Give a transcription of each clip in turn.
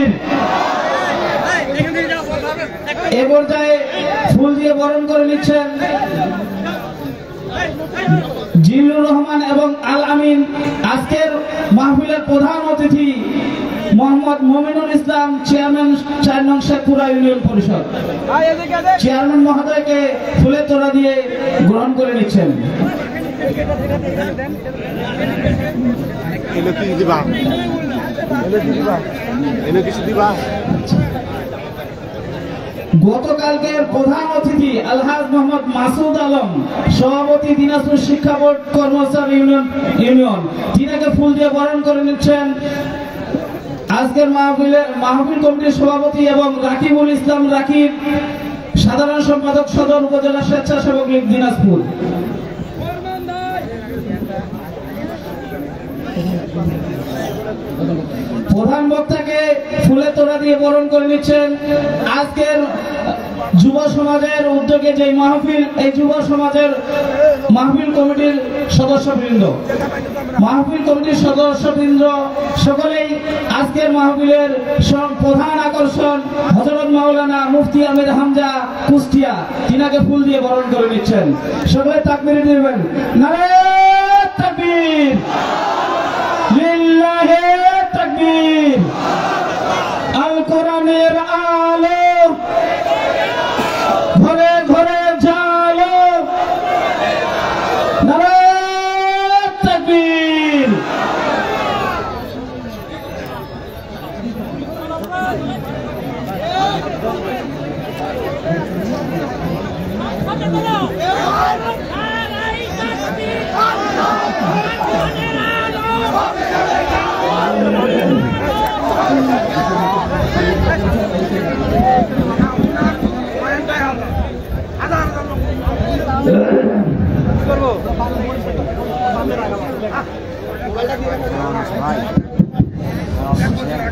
তাকবীর। এ পর্যায়ে ফুল দিয়ে বরণ করে নিচ্ছেন জিল্লুর রহমান এবং আল আমিন। আজকের মাহফিলের প্রধান অতিথি মোহাম্মদ মমিনুল ইসলাম, চেয়ারম্যান 4 নং শেখপুরা ইউনিয়ন পরিষদ। চেয়ারম্যান মহোদয়কে ফুলের তোড়া দিয়ে গ্রহণ করে নিচ্ছেন। গতকালকের প্রধান অতিথি আলহাজ মোহাম্মদ মাসুদ আলম, সভাপতি দিনাজপুর শিক্ষা বোর্ড কর্মচারী ইউনিয়ন, তিনাকে ফুল দিয়ে বরণ করে নিচ্ছেন আজকের মাহফিল কমিটির সভাপতি এবং রাকিবুল ইসলাম রাকিব, সাধারণ সম্পাদক সদর উপজেলা স্বেচ্ছাসেবক লীগ দিনাজপুর। প্রধান বক্তাকে ফুলের তোড়া দিয়ে বরণ করে নিচ্ছেন আজকের যুব সমাজের উদ্যোগে যে মাহফিল, এই যুব সমাজের মাহফিল কমিটির সদস্যবৃন্দ, সকলেই আজকের মাহফিলের প্রধান আকর্ষণ হযরত মাওলানা মুফতি আমির হামজা কুষ্টিয়া, তিনাকে ফুল দিয়ে বরণ করে নিচ্ছেন। সকলে তাকবীর দিবেন। নারে তাকবীর, লিল্লাহি তাকবীর। আল কোরআনের আলো ঘরে ঘরে জালো, নারে তাকবীর।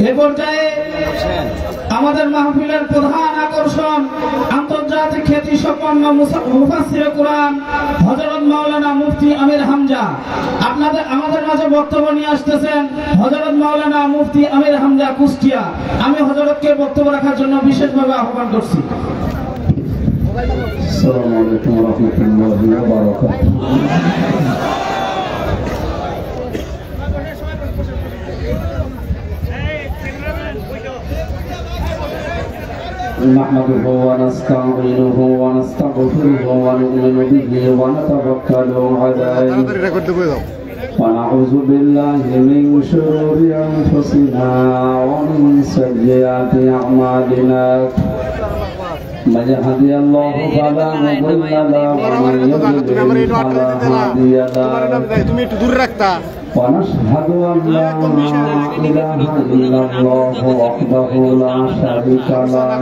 এ পর্যায়ে আমাদের মাহফিলের প্রধান আকর্ষণ আন্তর্জাতিক খ্যাতি সম্পন্ন মুফাসসিরে কুরআন হযরত মাওলানা মুফতি আমির হামজা আমাদের মাঝে বক্তব্য নিয়ে আসতেছেন হযরত মাওলানা মুফতি আমির হামজা কুষ্টিয়া। আমি হযরতকে বক্তব্য রাখার জন্য বিশেষভাবে আহ্বান করছি। আসসালামু আলাইকুম ওয়া রাহমাতুল্লাহি ওয়া বারাকাতুহু। نحمده ونستعينه ونستغفره ونؤمن به ونتوكل عليه ونعوذ بالله من شرور أنفسنا ومن سيئات أعمالنا من يهدي الله فلا مضل له ومن يضلل فلا هادي له ونشهد أن لا إله إلا الله وحده لا شريك له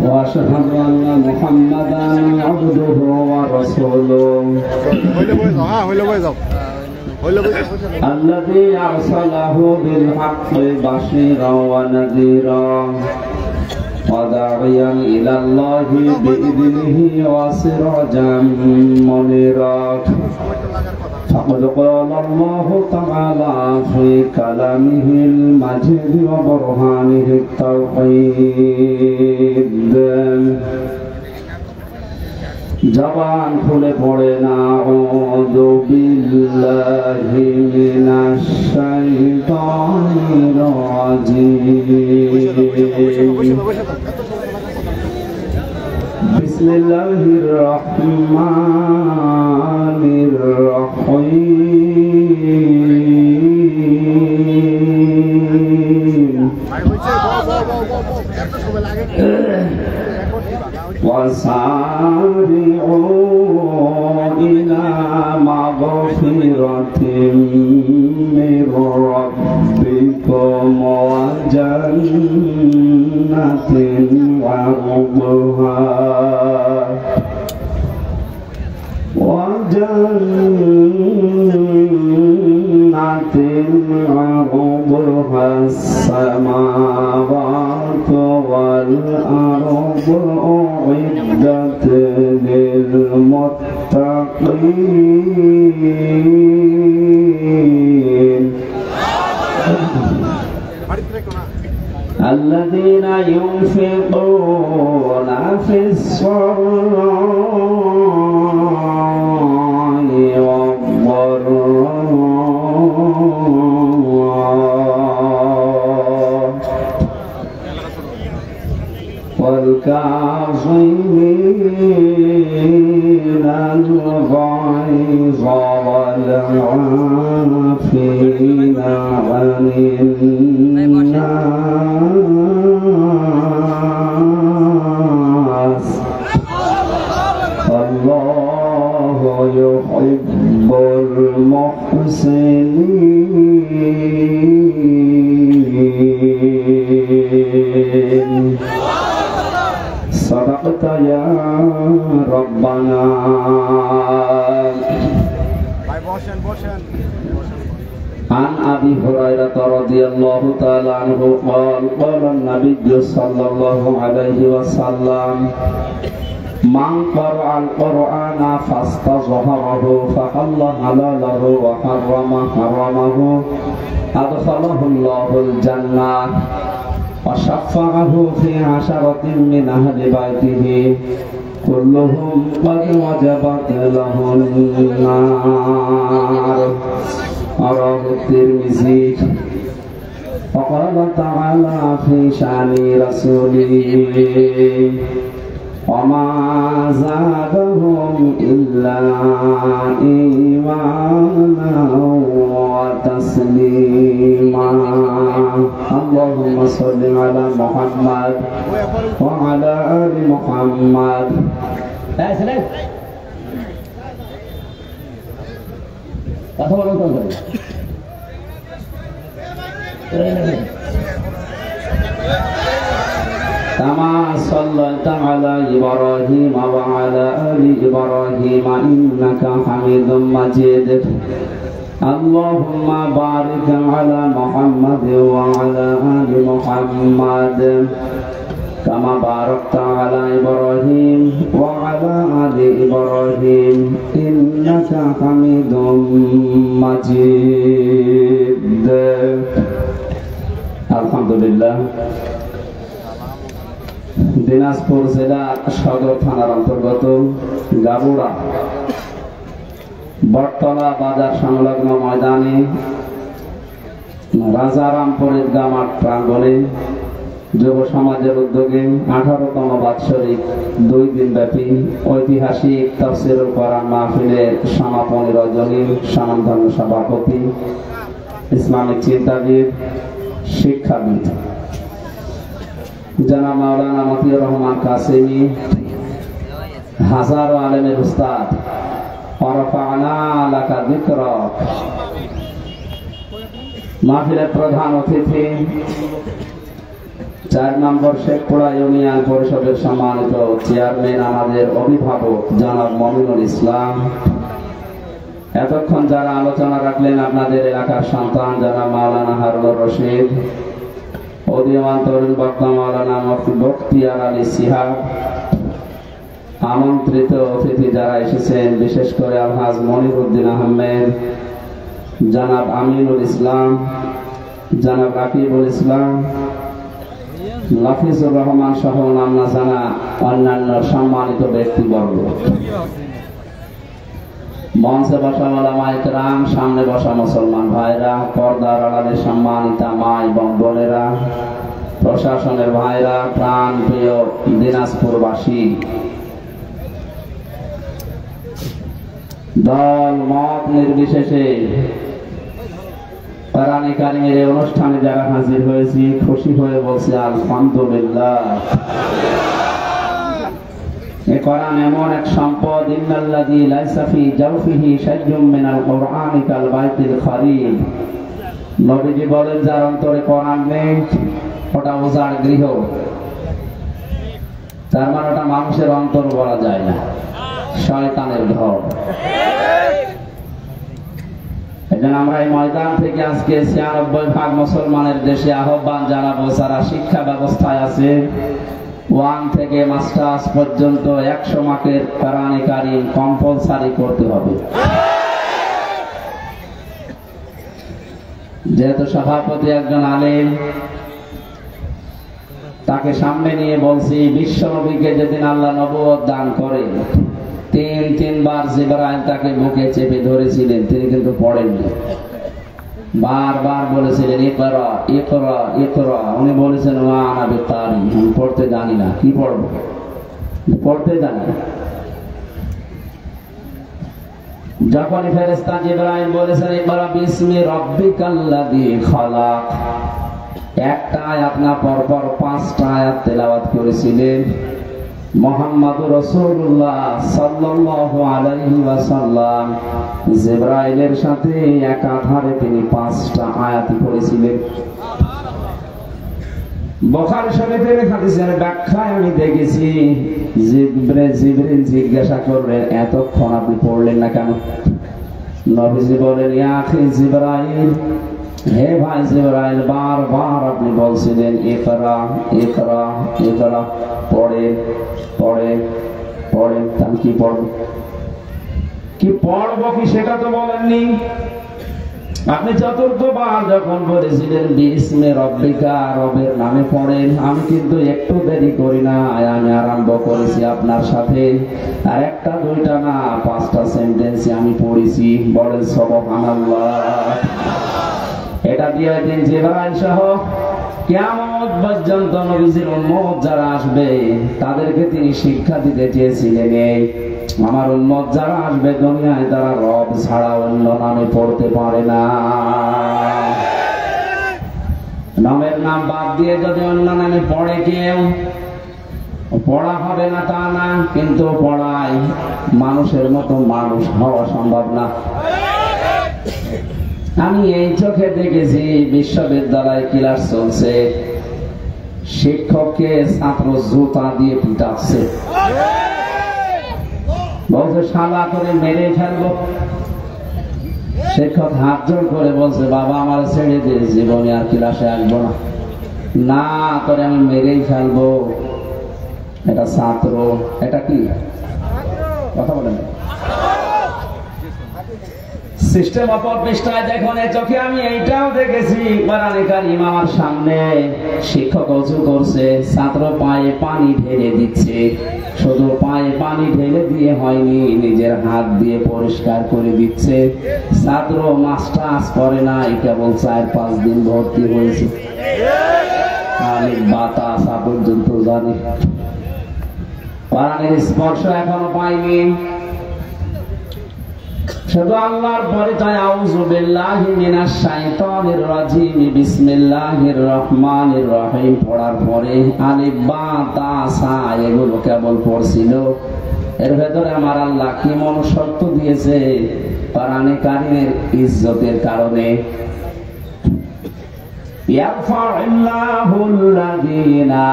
وأشهد أن محمدا عبده ورسوله الذي أرسله بالحق بشيرا ونذيرا وداعيا إلى الله بإذنه وسراجا منيرا فقد قال الله تعالى في كلامه المجيد وبرهانه التوحيد জবান খুলে পড়েন আউযু বিল্লাহি মিনাশ শাইতানির রাজিম বিসমিল্লাহির রহমানির রহিম وسارعوا إلى مغفرة من ربكم وجنة عرضها السماوات والأرض أعدت للمتقين الذين ينفقون في السراء والضراء والكاظمين الغيظ والعافين عن الناس والله يحب المحسنين. صدقت يا ربنا. عن أبي هريرة رضي الله تعالى عنه قال قال النبي صلى الله عليه وسلم من قرأ القرآن فاستظهره فحل حلاله وحرم حرمه أدخله الله الجنة وشفعه في 10 من أهل بيته كلهم قد وجبت له النار. رواه الترمذي. وقال تعالى في شأن رسوله وما زادهم إلا إيمانا وتسليما. اللهم صل على محمد وعلى آل محمد. كما صليت على إبراهيم وعلى آل إبراهيم إنك حميد مجيد. اللهم بارك على محمد وعلى آل محمد كما باركت على إبراهيم وعلى آل إبراهيم إنك حميد مجيد. الحمد لله. দিনাজপুর জেলা সদর থানার অন্তর্গত গাবুড়া বটতলা বাজার সংলগ্ন ময়দানে রাজারামপুর ঈদগাহ মাঠ প্রাঙ্গণে যুব সমাজের উদ্যোগে 18তম বাৎসরিক 2 দিনব্যাপী ঐতিহাসিক তাফসীরুল কোরআন মাহফিলের সমাপনী রজনীর স্বনামধন্য সভাপতি ইসলামিক চিন্তাবিদ শিক্ষাবিদ জনাব মাওলানা মতিউর রহমান কাসেমি হাজারো আলেমের উস্তাদ ওয়ারাফা'না লাকা যিকরাক। মাহফিলের প্রধান অতিথি 4 নম্বর শেখপুরা ইউনিয়ন পরিষদের সম্মানিত চেয়ারম্যান আমাদের অভিভাবক জনাব মমিনুল ইসলাম। এতক্ষণ যারা আলোচনা রাখলেন আপনাদের এলাকার সন্তান জনাব মাওলানা হারুনুর রশিদ, উদীয়মান তরুণ বক্তা মাওলানা মুফতি বখতিয়ার আলী সিহাব, আমন্ত্রিত অতিথি যারা এসেছেন বিশেষ করে আলহাজ মনিরউদ্দিন আহমেদ, জনাব আমিনুল ইসলাম, জনাব রাকিবুল ইসলাম, লাফিজুর রহমান সহ নাম না জানা অন্যান্য সম্মানিত ব্যক্তিবর্গ, মঞ্চে বসা ওলামায়ে কেরাম, সামনে বসা মুসলমান ভাইরা, পর্দার আড়ালে সম্মানিতা মা এবং বোনেরা, প্রশাসনের ভাইরা, প্রাণ প্রিয় দিনাজপুরবাসী, দল মত নির্বিশেষে কোরআনে কারিমের এই অনুষ্ঠানে যারা হাজির হয়েছি খুশি হয়ে বলছি আলহামদুলিল্লাহ। এই কোরআন এমন এক সম্পদ, ইন্নাল্লাযী লাইসা ফী জাওফিহি শাইউম মিনাল কুরআনি কাল বাইতিল খারিব। নবীজি বলেন যার অন্তরে কোরআন নেই ওটা উজাড় গৃহ, তার মানে ওটা মানুষের অন্তর বলা যায় না, শয়তানের ঘর। এজন্য আমরা এই ময়দান থেকে আজকে 96 মুসলমানের দেশে আহ্বান জানাবো, যারা শিক্ষা ব্যবস্থায় আছে 1 থেকে মাস্টার্স পর্যন্ত 100 মার্কের কোরআনে কারীম কম্পালসারি করতে হবে। যেহেতু সভাপতি একজন আলেম, তাকে সামনে নিয়ে বলছি, বিশ্ব নবীকে যেদিন আল্লাহ নবুয়ত দান করে তিনবার জিবরাইল তাকে বুকে চেপে ধরেছিলেন, তিনি কিন্তু পড়েননি। বারবার বলেছিলেন ইকরা ইকরা ইকরা, উনি বলেছেন ওয়া আনা বিকারি, আমি পড়তে জানি না, কি পড়বো, পড়তে জানি না। যখন ফেরেশতা জিবরাইল বলেছেন ইকরা বিসমি রাব্বিকাল্লাযী খালাক, একটা আয়াত না পরপর 5টা আয়াত তেলাওয়াত করেছিলেন। মুহাম্মদুর রাসূলুল্লাহ সাল্লাল্লাহু আলাইহি ওয়াসাল্লাম জিবরাইলের সাথে একাধারে তিনি 5টা আয়াত পড়েছিলেন। বুখারী শরীফের হাদিসের ব্যাখ্যায় আমি দেখেছি জিবরাইল জিজ্ঞাসা করলেন, এতক্ষণ আপনি পড়লেন না কেন? নবীজি বলেন, ইয়া আখি জিবরাইল, হে ভাই জিবরাইল, বারবার আপনি বলছিলেন ইকরা ইকরা ইকরা, পড়ে পড়ে পড়ে, আমি কি পড়ব, কি পড়বো কি সেটা তো বলেননি। আপনি চতুর্থবার যখন বলেছিলেন বিসমি রব্বিকা, রবের নামে পড়েন, আমি কিন্তু একটু দেরি করি না, আমি আরম্ভ করেছি আপনার সাথে, আর একটা দুইটা না 5টা সেন্টেন্স আমি পড়েছি। বলেন সুবহানাল্লাহ। এটা দিয়ে দিন জিবরাইল সহ কিয়ামত পর্যন্ত নবীজির উম্মত যারা আসবে তাদেরকে তিনি শিক্ষা দিতে চেয়েছিলেন, এই আমার উম্মত যারা আসবে দুনিয়ায় তারা রব ছাড়া অন্য নামে পড়তে পারে না। নামের নাম বাদ দিয়ে যদি অন্য নামে পড়ে কেউ, পড়া হবে না তা না, কিন্তু পড়ায় মানুষের মতো মানুষ হওয়া সম্ভব না। আমি এই চোখে দেখেছি বিশ্ববিদ্যালয় ক্লাস চলছে, শিক্ষককে ছাত্র জুতা দিয়ে পিটাচ্ছে, বলছে শালা করে মেরে ফেলবো। শিক্ষক হাত জোড় করে বলছে, বাবা আমার ছেড়ে দিয়ে, জীবনে আর ক্লাসে আসবো না, না করে আমি মেরেই ফেলবো। এটা ছাত্র, এটা কি কথা বলেন, সিস্টেম অপর পৃষ্ঠায় দেখুন। এই চোখে আমি এইটাও দেখেছি, কোরআনে কারীম আমার সামনে, শিক্ষক ওযু করছে, ছাত্র পায়ে পানি ঢেলে দিচ্ছে, শুধু পায়ে পানি ঢেলে দিয়ে হয়নি, নিজের হাত দিয়ে পরিষ্কার করে দিচ্ছে। ছাত্র মাস্টার্স করে নাই, কেবল 4-5 দিন ভর্তি হয়েছে, আমি বাতাস পর্যন্ত জানি, কোরআনের স্পর্শ এখনো পাইনি। শুধু আল্লাহর পরিচয়, আউযু বিল্লাহি মিনাশ শাইতানির রাজিম, বিসমিল্লাহির রহমানির রহিম পড়ার পরে আলিফ বা তা সা এগুলো কেবল পড়ছিল। এর ভেতরে আমার আল্লাহ কি মনুষ্যত্ব দিয়েছে কোরআনে কারীমের ইজ্জতের কারণে। ইয়ারফাউল্লাযীনা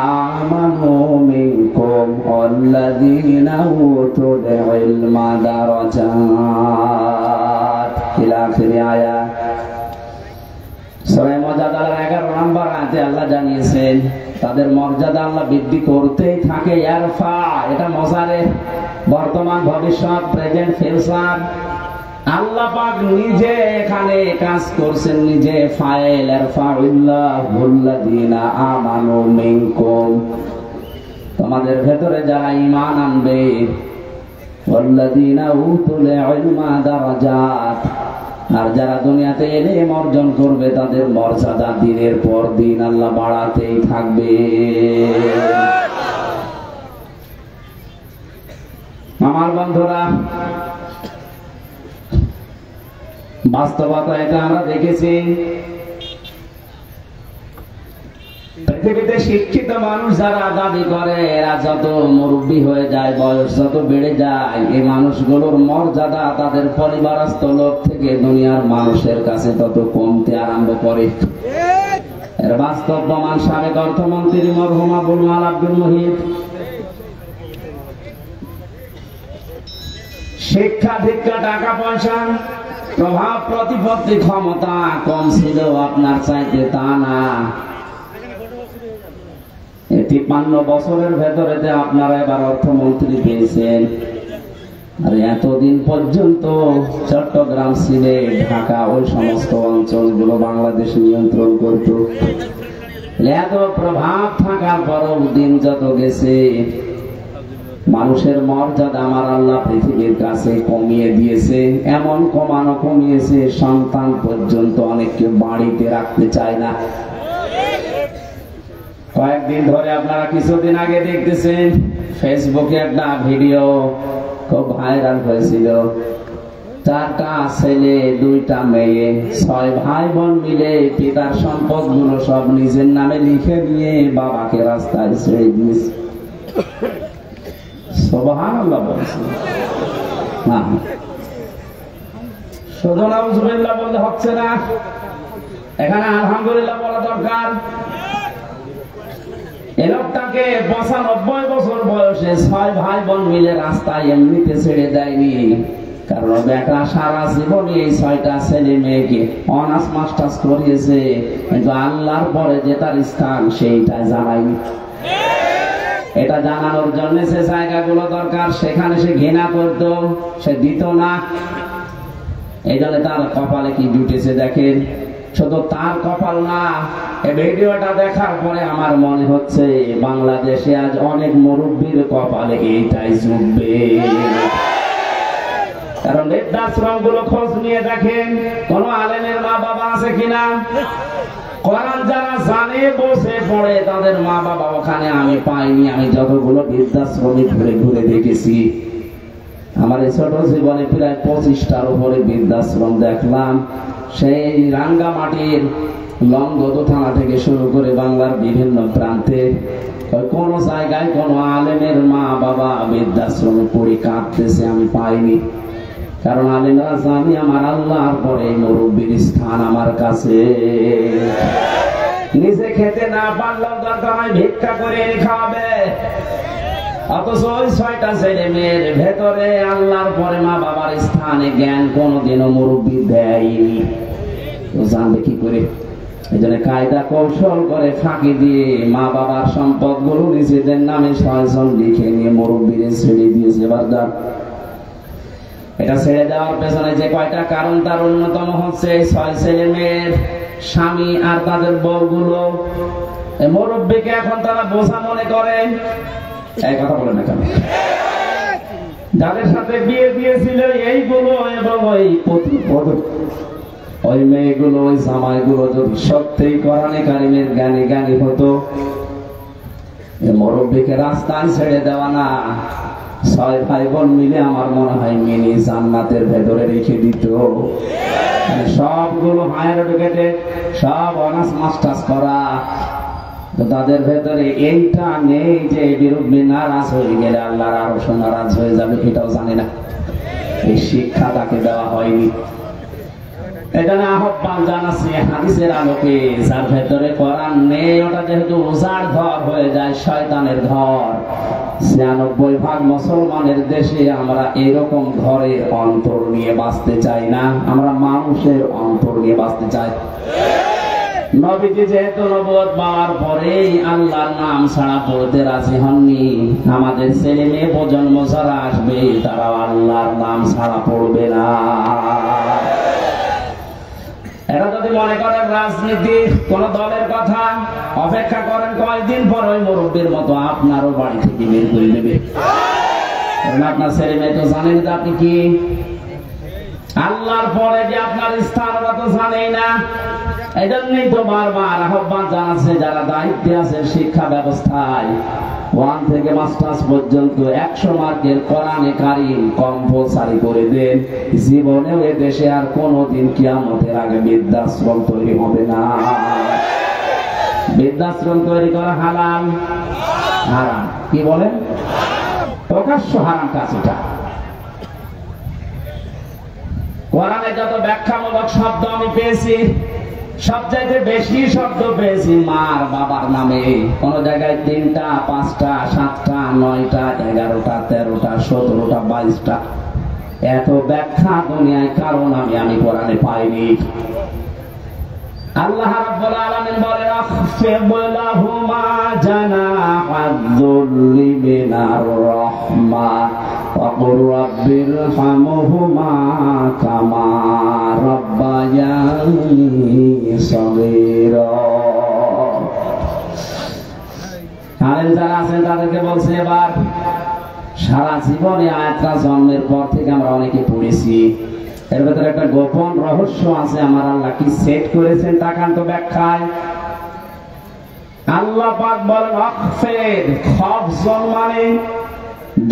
আমানু মিনকুম ওয়াল্লাযীনা উতুল ইলমা দারাজাত ইলা আখিরি আয়াত। সূরা মুজাদালার 11 নম্বর আয়াতে আল্লাহ জানিয়েছেন তাদের মর্যাদা আল্লাহ বৃদ্ধি করতেই থাকে। ইয়ারফা, এটা মজারে বর্তমান ভবিষ্যৎ প্রেজেন্ট ফিউচার। আল্লাহ পাক নিজে এখানে কাজ করছেন, নিজে ফাইল ইয়ারফাউল্লাহুল্লাযীনা আমানু মিনকুম, তোমাদের ভেতরে যারা ঈমান আনবে, ওয়াল্লাযীনা উতুল ইলমা দারাজাত, আর যারা দুনিয়াতে ইলম অর্জন করবে তাদের মর্যাদা দিনের পর দিন আল্লাহ বাড়াতেই থাকবে। আমার বন্ধুরা, বাস্তবতা এটা আমরা দেখেছি, পৃথিবীতে শিক্ষিত মানুষ যারা দাবি করে এরা যত মুরব্বী হয়ে যায়, বয়স যত বেড়ে যায়, এই মানুষগুলোর মর্যাদা তাদের পরিবারস্থ লোক থেকে দুনিয়ার মানুষের কাছে তত কমতে আরম্ভ করে। এর বাস্তব প্রমাণ সাবেক অর্থমন্ত্রী মরহুম আবুল মাল আব্দুল মুহিত। শিক্ষা দীক্ষা টাকা পয়সা প্রভাব প্রতিপত্তি ক্ষমতা কম ছিল আপনার চাইতে, তা না। 53 বছরের ভেতরে আপনারা এবার অর্থমন্ত্রী পেয়েছেন, আর এতদিন পর্যন্ত চট্টগ্রাম, সিলেট, ঢাকা ওই সমস্ত অঞ্চলগুলো বাংলাদেশ নিয়ন্ত্রণ করত। এত প্রভাব থাকার পরও দিন যত গেছে মানুষের মর্যাদা আমার আল্লাহ পৃথিবীর কাছে কমিয়ে দিয়েছে। এমন কমিয়েছে সন্তান পর্যন্ত অনেককে বাড়িতে রাখতে চায় না। কয়েকদিন ধরে আপনারা কিছুদিন আগে দেখতেছেন ফেসবুকে একটা ভিডিও খুব ভাইরাল হয়েছিল। 4টা ছেলে 2টা মেয়ে 6 ভাই বোন মিলে পিতার সম্পদ গুলো সব নিজের নামে লিখে নিয়ে বাবাকে রাস্তায় ছেড়ে দিয়েছে। সুবহানাল্লাহ বলছে না, শুধু নাউজুবিল্লাহ বলতে হচ্ছে না, এখানে আলহামদুলিল্লাহ বলা দরকার। এই লোকটাকে 95 বছর বয়সে 6 ভাই বোন মিলে রাস্তায় এমনিতে ছেড়ে দেয়নি, কারণ বেটা সারা জীবনে এই 6টা ছেলে মেয়েকে অনার্স মাস্টার্স করিয়েছে, কিন্তু আল্লাহর পরে যে তার স্থান সেইটা জানায়নি। এটা জানানোর জন্য যে জায়গাগুলো দরকার সেখানে সে ঘৃণা করত, সে দিত না। এই জন্য তার কপালে কি জুটেছে দেখেন। শুধু তার কপাল না, এই ভিডিওটা দেখার পরে আমার মনে হচ্ছে বাংলাদেশে আজ অনেক মুরব্বীর কপালে এইটাই জুটবে। কারণ বৃদ্ধাশ্রম গুলো খোঁজ নিয়ে দেখেন কোন আলেমের মা বাবা আছে কিনা। কোরআন যারা জানে বসে পড়ে তাদের মা বাবা ওখানে আমি পাইনি। আমি যতগুলো বৃদ্ধাশ্রমে ঘুরে ঘুরে দেখেছি, আমার এই ছোট জীবনে প্রায় 25টার উপরে বৃদ্ধাশ্রম দেখলাম। সেই রাঙ্গামাটির লংগদু থানা থেকে শুরু করে বাংলার বিভিন্ন প্রান্তে কোন জায়গায় কোন আলেমের মা বাবা বৃদ্ধাশ্রমে পড়ে কাঁদতেছে আমি পাইনি। কারণ আলেমরা জানি আমার আল্লাহর পরে মুরব্বীর স্থান আমার কাছে। নিজে খেতে না পারলেও দরকার হয় ভিক্ষা করে খাওয়াবে, অথচ ওই 6টা ছেলে মেয়ের ভেতরে আল্লাহর পরে মা বাবার স্থানে জ্ঞান কোনদিনও মুরব্বী দেয়নি। তো জানবে কি করে? এই জন্য কায়দা কৌশল করে ফাঁকি দিয়ে মা বাবার সম্পদ গুলো নিজেদের নামে 6 জন লিখে নিয়ে মুরব্বীর ছেড়ে দিয়েছে। এবার এটা ছেড়ে দেওয়ার পেছনে যে কয়টা কারণ, তার অন্যতম হচ্ছে 6 ছেলে মেয়ের স্বামী আর তাদের বউগুলো মুরব্বীকে এখন তারা বোঝা মনে করে। এই কথা বলে না কেন? যাদের সাথে বিয়ে দিয়েছিল এইগুলো এবং ওই মেয়েগুলো ওই জামাইগুলো যদি সত্যিই কোরআনে কারিমের জ্ঞানী হতো, মুরব্বীকে রাস্তায় ছেড়ে দেওয়া না, 6 ভাই বোন মিলে আমার মনে হয় মিনি জান্নাতের ভেতরে রেখে দিত। সবগুলো হায়ার এডুকেটেড, সব অনার্স মাস্টার্স করা, তো তাদের ভেতরে এইটা নেই যে বিরুদ্ধে নারাজ হয়ে গেলে আল্লাহর আরশ নারাজ হয়ে যাবে, এটাও জানে না। এই শিক্ষা তাকে দেওয়া হয়নি। এখানে আহ্বান জানাচ্ছি হাদিসের আলোকে, যার ভেতরে কোরআন নেই ওটা যেহেতু উজাড় ঘর হয়ে যায়, শয়তানের ঘর। 96% মুসলমানের দেশে আমরা এরকম ঘরের অন্তর নিয়ে বাঁচতে চাই না, আমরা মানুষের অন্তর নিয়ে বাঁচতে চাই। নবীজি যেহেতু নবুয়ত পাওয়ার পরেই আল্লাহর নাম ছাড়া পড়তে রাজি হননি, আমাদের ছেলে মেয়ে প্রজন্ম যারা আসবে তারা আল্লাহর নাম ছাড়া পড়বে না। এরা যদি মনে করেন রাজনীতি কোন দলের কথা, অপেক্ষা করেন কয়েকদিন পর ওই মুরব্বীর মতো আপনারও বাড়ি থেকে বের করে দেবে। আপনার ছেলে মেয়ে তো জানেন যে আপনি কি, আল্লাহর পরে যে আপনার স্থান ওরা তো জানেই না। এই জন্যই তো বারবার আহ্বান জানাচ্ছে যারা দায়িত্বে আছে শিক্ষা ব্যবস্থায় 1 থেকে মাস্টার্স পর্যন্ত 100 মার্কের কোরআনে কারিম কম্পালসারি করে দেন। জীবনেও এ দেশে আর কোনোদিন কিয়ামতের আগে বৃদ্ধাশ্রম তৈরি হবে না। বৃদ্ধাশ্রম তৈরি করা হারাম, হারাম। কি বলেন? প্রকাশ্য হারাম কাজ এটা। কোরআনে যত ব্যাখ্যামূলক শব্দ আমি পেয়েছি, সবচাইতে বেশি শব্দ পেয়েছি মার বাবার নামে। কোন জায়গায় 3টা, 5টা, 7টা, 9টা, 11টা, 13টা, 17টা, 22টা, এত ব্যাখ্যা দুনিয়ায় কারণ আমি কোরআনে পাইনি। আল্লাহ রাব্বুল আলামিন বলেন আখফিদ লাহুমা জানাহায-যুল্লি মিনার রাহমা ওয়া কুর রাব্বিরহামহুমা কামা রাব্বায়ানি সগীরা। আপনাদেরকে বলছি এবার সারা জীবনে আয়াতটা জন্মের পর থেকে আমরা অনেকে পড়েছি, এর ভেতরে একটা গোপন রহস্য আছে। আমার আল্লাহ কি সেট করেছেন তাকান্ত ব্যাখ্যায়। আল্লাহ পাক বলেন আখফিদ, খফজন মানে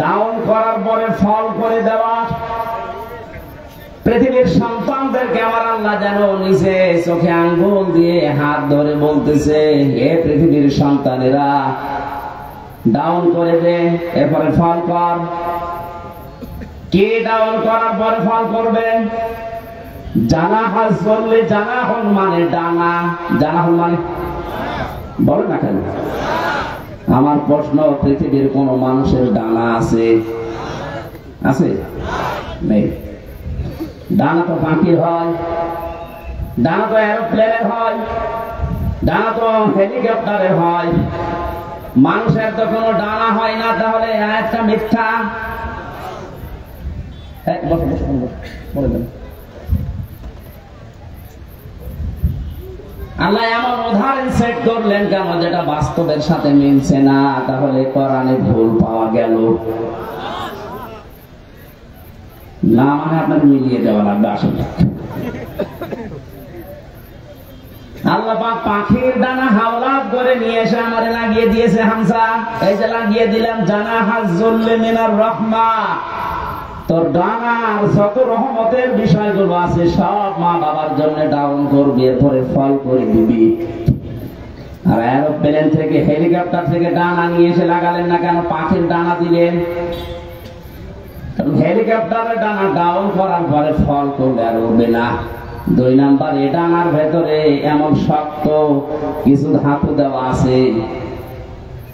ডাউন করার পরে ফল করে দেওয়া। পৃথিবীর সন্তানদেরকে আমার আল্লাহ যেন নিজে চোখে আঙ্গুল দিয়ে হাত ধরে বলতেছে, হে পৃথিবীর সন্তানেরা ডাউন করে দে, এরপরে ফল কর। কে ডাউন করার পরে ফল করবে? জানাহাজ বললে জানাহন মানে ডানা, জানাহন মানে বলে না কেন? আমার প্রশ্ন, পৃথিবীর কোন মানুষের ডানা আছে? আছে? নেই। ডানা তো পাখির হয়, ডানা তো এরোপ্লেনের হয়, ডানা তো হেলিকপ্টারের হয়, মানুষের তো কোনো ডানা হয় না। তাহলে একটা মিথ্যা। আল্লাহ এমন উদাহরণ সেট করলেন কেন যেটা বাস্তবের সাথে মিলছে না? তাহলে কোরআনে ভুল পাওয়া গেল না, মানে আপনার মিলিয়ে দেওয়া লাগবে আসলে। আল্লাহ পাক পাখির ডানা হাওলাত করে নিয়ে এসে আমারে লাগিয়ে দিয়েছে হামজা। এই যে লাগিয়ে দিলাম জানাহাজ্জুল মিনার রাহমা, তোর ডানার যত রহমতের বিষয়গুলো আছে সব মা বাবার জন্য ডাউন করবি, এরপরে ফল করে দিবি। আর এরোপ্লেন থেকে হেলিকপ্টার থেকে ডানা নিয়ে এসে লাগালেন না কেন? পাখির ডানা দিলেন। হেলিকপ্টারের ডানা ডাউন করার পরে ফল করলে আর উঠবে না। 2 নাম্বার, এ ডানার ভেতরে এমন শক্ত কিছু ধাতু দেওয়া আছে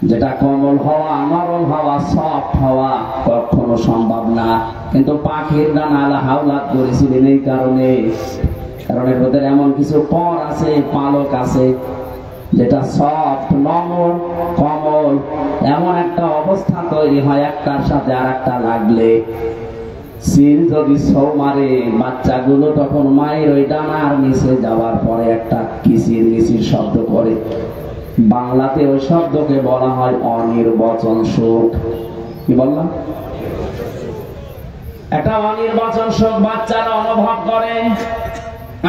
যেটা কোমল হওয়া, নরম হওয়া, সফট হওয়া কখনো সম্ভব না। কিন্তু পাখির ডানা আল্লাহ হাওলাত করেছিলেন এই কারণে, কারণ এর ভেতরে এমন কিছু পর আছে, পালক আছে যেটা সফট, নরম, কোমল। এমন একটা অবস্থা তৈরি হয় একটার সাথে আর একটা লাগলে, সিল যদি ছৌ মারে বাচ্চাগুলো, তখন মায়ের ওই ডানার নিচে যাওয়ার পরে একটা কিচির মিচির শব্দ করে। বাংলাতে ওই শব্দকে বলা হয় অনির্বচন সুখ। কি বললাম? একটা অনির্বচন সুখ বাচ্চারা অনুভব করে।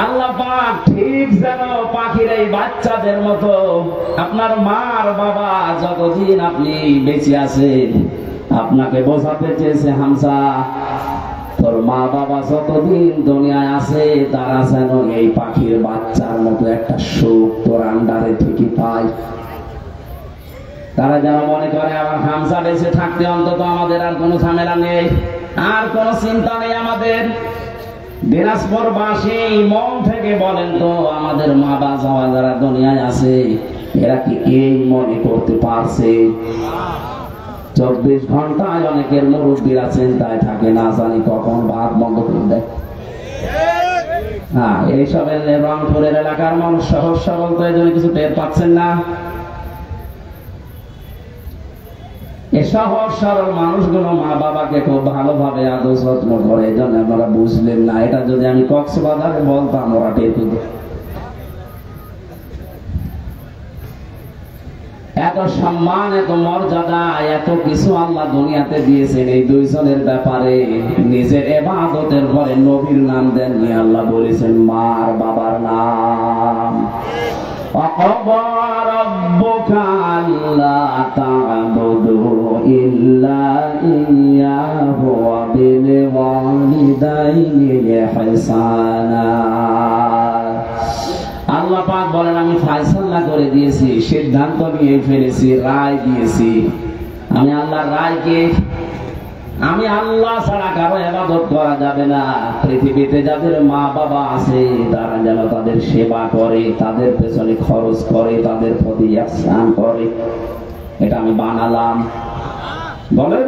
আল্লাহ পাক ঠিক যেন পাখির এই বাচ্চাদের মতো আপনার মার বাবা যতদিন আপনি বেঁচে আছেন আপনাকে বোঝাতে চেয়েছে, হামজা তোর মা বাবা যতদিন দুনিয়ায় আছে তারা যেন এই পাখির বাচ্চার মতো একটা সুখ তোর আন্ডারে ঠিকই পায়। তারা যেন মনে করে আমার হামজা বেঁচে থাকতে অন্তত আমাদের আর কোনো ঝামেলা নেই, আর কোনো চিন্তা নেই আমাদের। দিনাজপুরবাসী মন থেকে বলেন তো, আমাদের মা বাবা যারা দুনিয়ায় আছে এরা কি এই মনে করতে পারছে? 24 ঘন্টায় অনেকের মুরব্বীরা চিন্তায় থাকে, না জানি কখন ভাত বন্ধ করে দেয়। হ্যাঁ, এইসব রংপুরের এলাকার মানুষ সহজ সরল, তো এই জন্য কিছু টের পাচ্ছেন না। এই সহজ সরল মানুষগুলো মা বাবাকে খুব ভালোভাবে আদর যত্ন করে, এই জন্য আপনারা বুঝলেন না। এটা যদি আমি কক্সবাজারে বলতাম ওরা টের পেত। এত সম্মান, এত মর্যাদা, এত কিছু আল্লাহ দুনিয়াতে দিয়েছেন এই দুইজনের ব্যাপারে। নিজের ইবাদতের পরে নবীর নাম দেননি, আল্লাহ বলেছেন মার বাবার নাম। وَقَضَى رَبُّكَ أَلَّا تَعْبُدُوا إِلَّا إِيَّاهُ وَبِالْوَالِدَيْنِ إِحْسَانًا। আল্লাহ পাক বলেন আমি ফয়সালা করে দিয়েছি, সিদ্ধান্ত নিয়ে ফেলেছি, রায় দিয়েছি। আমি আল্লাহর রায়কে, আমি আল্লাহ ছাড়া কারো ইবাদত করা যাবে না। পৃথিবীতে যাদের মা বাবা আছে তারা যেন তাদের সেবা করে, তাদের পেছনে খরচ করে, তাদের প্রতি ইহসান করে। এটা আমি বানালাম। বলেন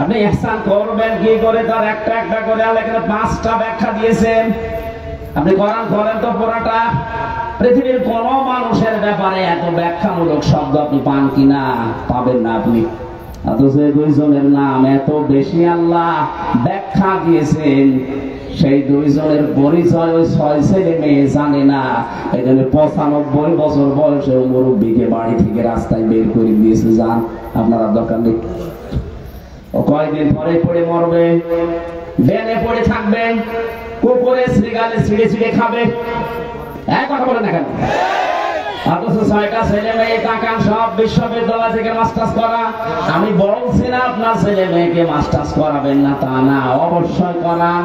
আপনি ইহসান করবেন কি করে? তার একটা একটা করে আল্লাহ এখানে 5টা ব্যাখ্যা দিয়েছেন। আপনি কোরআন পড়েন তো পুরোটা। পৃথিবীর কোন মানুষের ব্যাপারে এত ব্যাখ্যামূলক শব্দ আপনি পান কিনা? পাবেন না আপনি। অথচ দুইজনের নাম এত বেশি আল্লাহ ব্যাখ্যা দিয়েছেন। সেই দুইজনের পরিচয় ওই 6 ছেলে মেয়ে জানে না। এই জন্য 95 বছর বয়সে মুরব্বীকে বাড়ি থেকে রাস্তায় বের করে দিয়েছে, যান আপনারা দরকার নেই। ও কয়েকদিন পরে পড়ে মরবে, বেনে পড়ে থাকবে, কুকুরে শ্রীগালে ছিঁড়ে ছিঁড়ে খাবে। এক কথা বলে না কেন? অথচ 6টা ছেলে মেয়ে তাকান সব বিশ্ববিদ্যালয় থেকে মাস্টার্স করা। আমি বলছি না আপনার ছেলে মেয়েকে মাস্টার্স করাবেন না, তা না, অবশ্যই করান,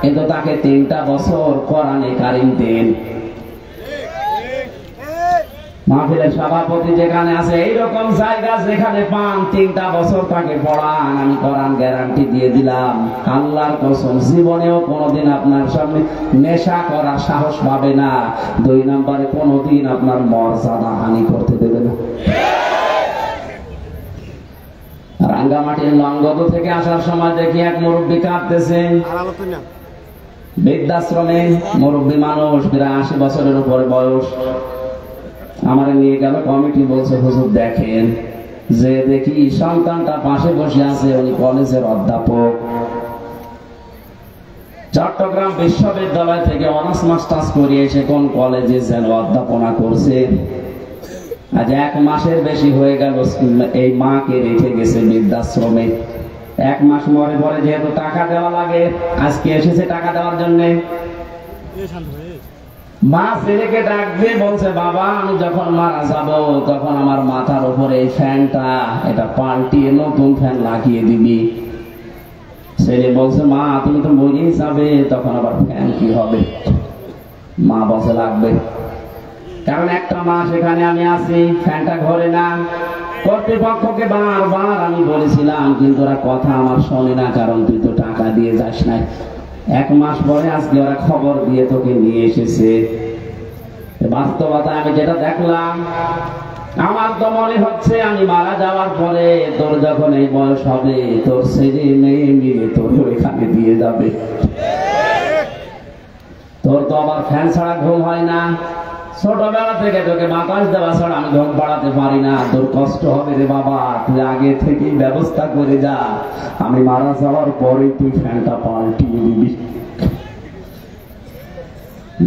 কিন্তু তাকে 3টা বছর কোরআনে কারিম দেন। মাহফিলের সভাপতি যেখানে আছে এইরকম জায়গা যেখানে পান 3টা বছর তাকে পড়ান, আমি কোরআন গ্যারান্টি দিয়ে দিলাম, আল্লাহর কসম জীবনেও কোনোদিন আপনার সামনে নেশা করার সাহস পাবে না। 2 নম্বরে কোনোদিন আপনার মর্যাদা হানি করতে দেবে না। রাঙ্গামাটির লঙ্গদ থেকে আসার সময় দেখি এক মুরব্বী কাঁদতেছে, বৃদ্ধাশ্রমে মুরব্বী মানুষ, প্রায় 80 বছরের উপরে বয়স। আমার নিয়ে গেল কমিটি, বলছে হুজুর দেখেন, যে দেখি সন্তানটা পাশে বসে আছে, উনি কলেজের অধ্যাপক, চট্টগ্রাম বিশ্ববিদ্যালয় থেকে অনার্স মাস্টার্স করে এসে কোন কলেজে যেন অধ্যাপনা করছে। আজ 1 মাসের বেশি হয়ে গেল এই মাকে রেখে গেছে বৃদ্ধাশ্রমে। 1 মাস মরে পরে যেহেতু টাকা দেওয়া লাগে, আজকে এসেছে টাকা দেওয়ার জন্য। মা ছেলেকে ডাক দিয়ে বলছে, বাবা আমি যখন মারা যাব তখন আমার মাথার উপরে এই ফ্যানটা এটা পাল্টিয়ে নতুন ফ্যান লাগিয়ে দিবি। ছেলে বলছে, মা তুমি তো মরেই যাবে, তখন আবার ফ্যান কি হবে? মা বলছে লাগবে, কারণ 1টা মাস এখানে আমি আছি, ফ্যানটা ঘরে না। কর্তৃপক্ষকে বারবার আমি বলেছিলাম, কিন্তু ওরা কথা আমার শোনে না, কারণ তুই তো টাকা দিয়ে যাস নাই। 1 মাস পরে আজকে ওরা খবর দিয়ে তোকে নিয়ে এসেছে। বাস্তবতা আমি যেটা দেখলাম, আমার তো মনে হচ্ছে আমি মারা যাওয়ার পরে তোর যখন এই বয়স হবে, তোর ছেলে মেয়ে মিলে তোর ওইখানে দিয়ে যাবে। তোর তো আবার ফ্যান ছাড়া ঘুম হয় না, ছোটবেলা থেকে তোকে বাতাস দেওয়া ছাড়া আমি ঘুম পাড়াতে পারি না। তোর কষ্ট হবে রে বাবা, তুই আগে থেকেই ব্যবস্থা করে যা, আমি মারা যাওয়ার পরে তুই ফ্যানটা পাল্টিয়ে দিবি।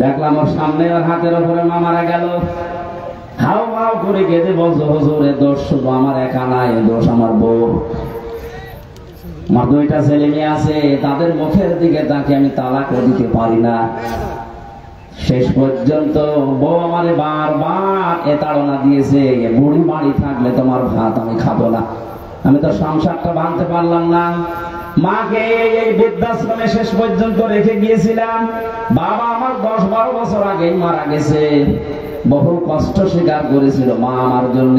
দেখলাম ওর সামনে ওর হাতের উপরে মা মারা গেল, হাও হাও করে কেঁদে বলছো, হুজুর এ দোষ শুধু আমার একা নাই, এ দোষ আমার বউ। আমার 2টা ছেলে মেয়ে আছে, তাদের মুখের দিকে তাকে আমি তালাকও দিতে পারি না। শেষ পর্যন্ত বউ আমারে বারবার এ তাড়না দিয়েছে, বুড়ি বাড়ি থাকলে তোমার ভাত আমি খাবো না। আমি তো সংসারটা ভাঙতে পারলাম না। মাকে এই বৃদ্ধাশ্রমে শেষ পর্যন্ত রেখে গিয়েছিলাম। বাবা আমার 10-12 বছর আগেই মারা গেছে, বহু কষ্ট স্বীকার করেছিল মা আমার জন্য,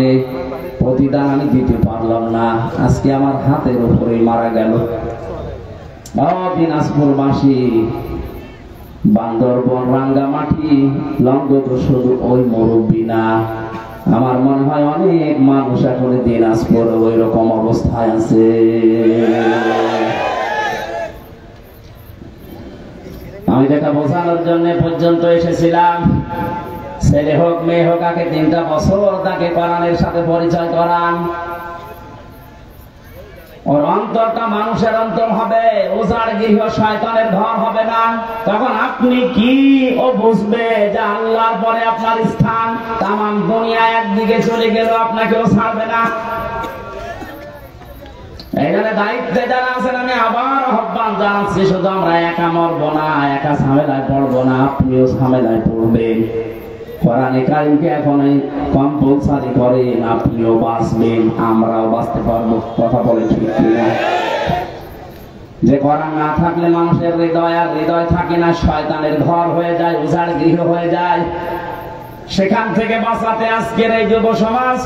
প্রতিদান আমি দিতে পারলাম না। আজকে আমার হাতের উপরেই মারা গেল। দিনাজপুরবাসী, বান্দরবন, রাঙ্গামাটি, লঙ্গদ শুধু ওই মুরব্বী না, আমার মনে হয় অনেক মানুষ এখন দিনাজপুর ওই রকম অবস্থায় আছে। আমি যেটা বোঝানোর জন্য পর্যন্ত এসেছিলাম, ছেলে হোক মেয়ে হোক, আগে 3টা বছর তাকে কোরআনের সাথে পরিচয় করান। ওর অন্তরটা মানুষের অন্তর হবে, ওজার গৃহ শয়তানের ঘর হবে না। তখন আপনি কি ও বুঝবে যে আল্লাহর পরে আপনার স্থান, তামাম দুনিয়া একদিকে চলে গেল, আপনাকেও ছাড়বে না। এখানে দায়িত্বে যারা আছেন আমি আবার আহ্বান জানাচ্ছি, শুধু আমরা একা মরবো না, একা ঝামেলায় পড়বো না, আপনিও ঝামেলায় পড়বেন। কোরআনে কারিমকে এখন কম্পালসারি করেন, আপনিও বাঁচবেন, আমরাও বাঁচতে পারবো। কথা বলে ঠিক কিনা? যে কোরআন না থাকলে মানুষের হৃদয় আর হৃদয় থাকে না, শয়তানের ঘর হয়ে যায়, উজাড় গৃহ হয়ে যায়। সেখান থেকে বাঁচাতে আজকের এই যুব সমাজ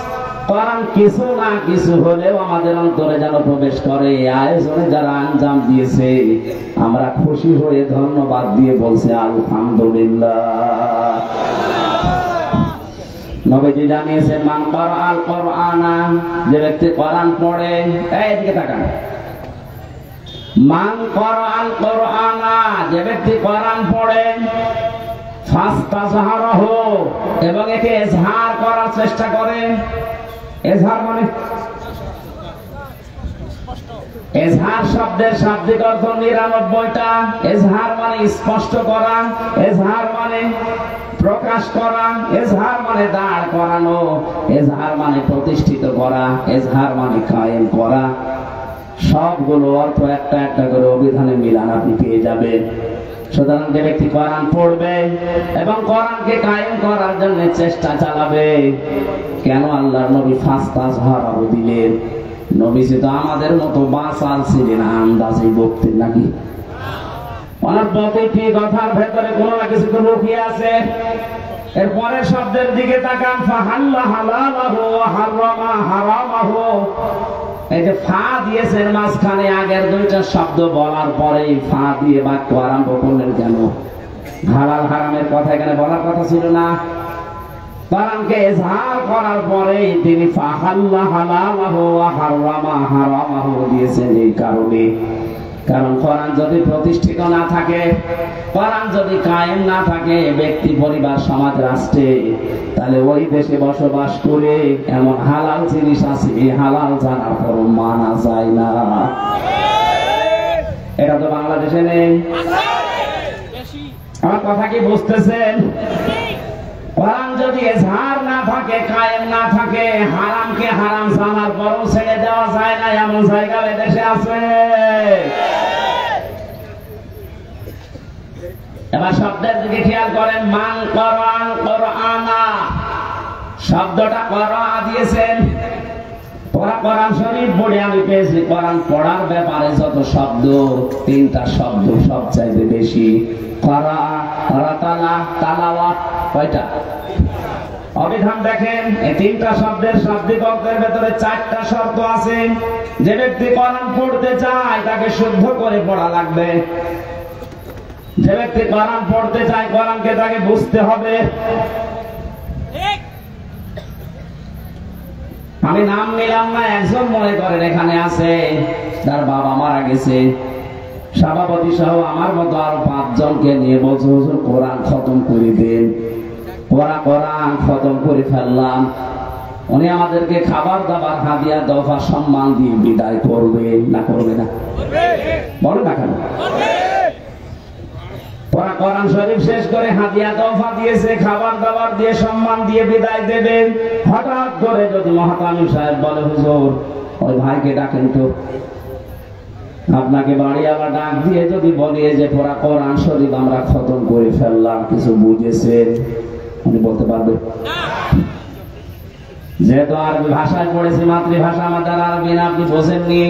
কোরআন কিছু না কিছু হলেও আমাদের অন্তরে যেন প্রবেশ করে। আয়োজনে যারা আঞ্জাম দিয়েছে, আমরা খুশি হয়ে ধন্যবাদ দিয়ে বলছি আলহামদুলিল্লাহ। নবীজি জানিয়েছেন, মান ক্বারাআল কুরআনা, যে ব্যক্তি কোরআন পড়ে, এইদিকে তাকান, মান ক্বারাআল কুরআনা, যে ব্যক্তি কোরআন পড়ে, ফাস্তাযহারাহু, এবং একে ইজহার করার চেষ্টা করে। ইজহার মানে এজহার শব্দের শাব্দিক অর্থ ৯৯টা। এজহার মানে স্পষ্ট করা, এজহার মানে প্রকাশ করা, এজহার মানে দাঁড় করানো, এজহার মানে প্রতিষ্ঠিত করা, এজহার মানে কায়েম করা। সবগুলো অর্থ একটা একটা করে অভিধানে মিলান আপনি পেয়ে যাবেন। সুতরাং যে ব্যক্তি কোরআন পড়বে এবং কোরআনকে কায়েম করার জন্য চেষ্টা চালাবে, কেন আল্লাহর নবী ফাস্তাজহারাহু দিলেন? নবীজি তো আমাদের মতো বাসাল ছিলেন, আন্দাজে বকতেন নাকি? ওনার প্রতিটি কথার ভেতরে কোনো না কিছু তো লুকিয়ে আছে। এর পরের শব্দের দিকে তাকান, ফাহাল্লা হালালাহু ওয়া হারামা হারামাহু। এই যে ফা দিয়েছেন মাঝখানে, আগের দুইটা শব্দ বলার পরেই ফা দিয়ে বাক্য আরম্ভ করলেন কেন? হালাল হারামের কথা এখানে বলার কথা ছিল না। কোরআনকে ইজহার করার পরে তিনি ফাহাল্লা হালালাহু ওয়া হারামা হারামাহু দিয়েছেন এই কারণে। কারণ কোরআন যদি প্রতিষ্ঠিত না থাকে, কোরআন যদি কায়েম না থাকে ব্যক্তি, পরিবার, সমাজ, রাষ্ট্রে, তাহলে ওই দেশে বসবাস করে এমন হালাল জিনিস আছে, এই হালাল জানার পর মানা যায় না। এটা তো বাংলাদেশে নেই। আমার কথা কি বুঝতেছেন? কোরআন যদি ইজহার না থাকে, কায়েম না থাকে, হারামকে হারাম জানার পরও ছেড়ে দেওয়া যায় না, এমন জায়গা দেশে আছে। এবার শব্দের দিকে খেয়াল করেন, মান কোরআন কোরআনা শব্দটা কোরআন দিয়েছেন। কোরআন শরীফ পড়ে আমি পেয়েছি, কোরআন পড়ার ব্যাপারে যত শব্দ, 3টা শব্দ সবচাইতে বেশি। কোরআ, রাতালা, তালাওয়াত, কয়টা? অবিধান দেখেন, এই 3টা শব্দের শাব্দিক অর্থের ভেতরে 4টা শর্ত আছে। যে ব্যক্তি কোরআন পড়তে চায় তাকে শুদ্ধ করে পড়া লাগবে। যে ব্যক্তি কোরআন পড়তে চায়, কোরআনকে তাকে বুঝতে হবে। আমি নাম নিলাম না, একজন মনে করেন এখানে আছে, তার বাবা মারা গেছে, সভাপতি সহ আমার মতো আরো 5 জনকে নিয়ে বলছে হুজুর কোরআন খতম করে দেন। কোরআন খতম করে ফেললাম। উনি আমাদেরকে খাবার দাবার, হাদিয়া, দফা, সম্মান দিয়ে বিদায় করবে না করবে না? বলো না কেন? কোরআন শরীফ শেষ করে হাদিয়া দফা দিয়েছে, খাবার দাবার দিয়ে সম্মান দিয়ে বিদায় দেবেন। হঠাৎ করে যদি মহাতামিম সাহেব বলে হুজুর ওই ভাইকে ডাকেন তো, আপনাকে বাড়ি আবার ডাক দিয়ে যদি বলি যে পুরা কোরআন শরীফ আমরা খতম করে ফেললাম, কিছু বুঝেছেন? উনি বলতে পারবে? যেহেতু আরবি ভাষায় পড়েছি, মাতৃভাষা আমাদের আরবি না, আপনি বোঝেননি।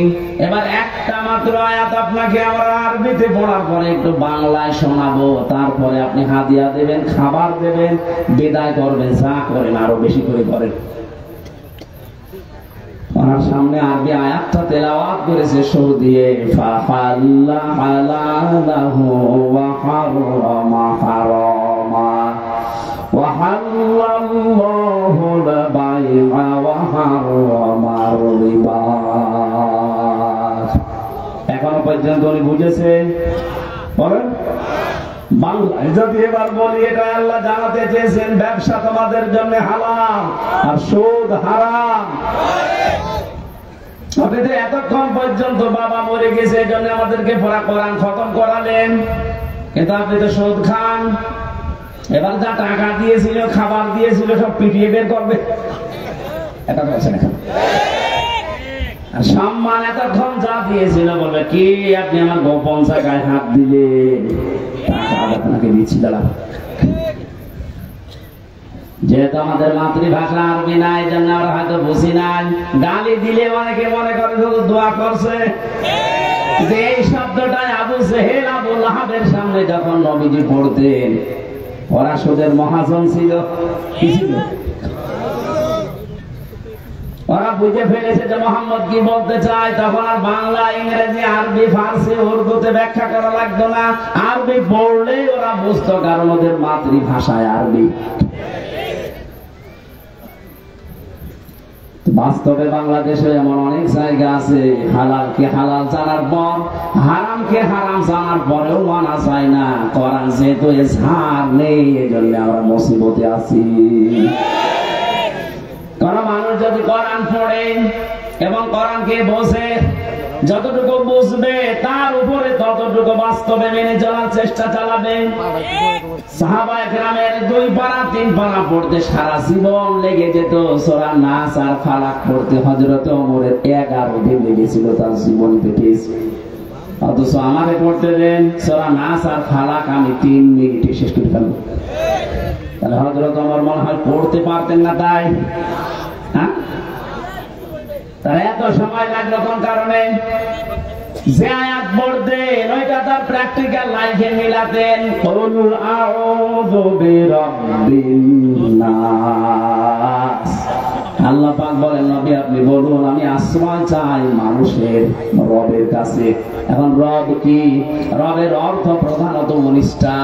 এবার একটা মাত্র আয়াত আপনাকে আমরা আরবিতে পড়ার পরে একটু বাংলায় শোনাবো, তারপরে আপনি হাদিয়া দেবেন, খাবার দেবেন, বিদায় করবেন। যা করেন আরো বেশি করে করেন। ওনার সামনে আরবি আয়াতটা তেলাওয়াত করেছে সুর দিয়ে, ফাহাল্লা হালালাহু ওয়া হারামা হারামা ওয়া হাল্লাল্লাহুল বাই'a ওয়া হারামার রিবা। এখনো পর্যন্ত উনি বুঝেছেন? বলেন। বাংলায় যদি এবার বলি, এটা আল্লাহ জানাতে চেয়েছেন ব্যবসা তোমাদের জন্য হালাল আর সুদ হারাম। আপনি তো এতক্ষণ পর্যন্ত বাবা মরে গেছে এই জন্য আমাদেরকে পড়া কোরআন খতম করালেন, কিন্তু আপনি তো সুদ খান। এবার যা টাকা দিয়েছিল, খাবার দিয়েছিল, সব পিটিয়ে বের করবে। এটা বলছেন এখন। আর সম্মান এতক্ষণ যা দিয়েছিল বলবে কি আপনি আমার গোপন জায়গায় হাত দিলেন, টাকা আপনাকে দিচ্ছি দাঁড়া। যেহেতু আমাদের মাতৃভাষা আরবি না, এই জন্য আমরা হয়তো বুঝি নাই। গালি দিলে অনেকে মনে করে শুধু দোয়া করছে। যে এই শব্দটাই আবু জেহেল, আবু লাহাবের সামনে যখন নবীজি পড়তেন, ওরা সুদের মহাজন ছিল। কি ছিল? ওরা বুঝে ফেলেছে যে মোহাম্মদ কি বলতে চায়। তখন আর বাংলা, ইংরেজি, আরবি, ফার্সি, উর্দুতে ব্যাখ্যা করা লাগতো না। আরবি পড়লেই ওরা বুঝতো, কারণ ওদের মাতৃভাষায় আরবি। বাস্তবে বাংলাদেশে এমন অনেক জায়গা আছে, হালালকে হালাল জানার পর, হারামকে হারাম জানার পরেও মানা যায় না। কোরআন যেহেতু ইজহার নেই, এজন্য আমরা মুসিবতে আছি। কোন মানুষ যদি কোরআন পড়ে এবং কোরআনকে বোঝে, যতটুকু বুঝবে তার উপরে ততটুকু বাস্তবে মেনে চলার চেষ্টা চালাবে। সাহাবায়ে কেরামের 2 পারা 3 পারা পড়তে সারা জীবন লেগে যেত, সূরা নাস আর ফালাক পড়তে হযরত ওমরের 11 দিন লেগেছিল তার জীবন কেটেছে। অথচ আমারে পড়তে দেন সূরা নাস আর ফালাক আমি 3 মিনিটে শেষ করে ফেলব। তাহলে হযরত ওমর মনে হয় পড়তে পারতেন না, তাই হ্যাঁ, তার এত সময় লাগলো কোন কারণে? যে আয়াত পড়তেন ওইটা তার প্র্যাকটিক্যাল লাইফে মিলাতেন। কুল আউযু বিরাব্বিন নাস। আল্লাহ পাক বলেন, নবী আপনি বলুন আমি আশ্রয় চাই মানুষের রবের কাছে। এখন রব কি? রবের অর্থ প্রধানত 19টা।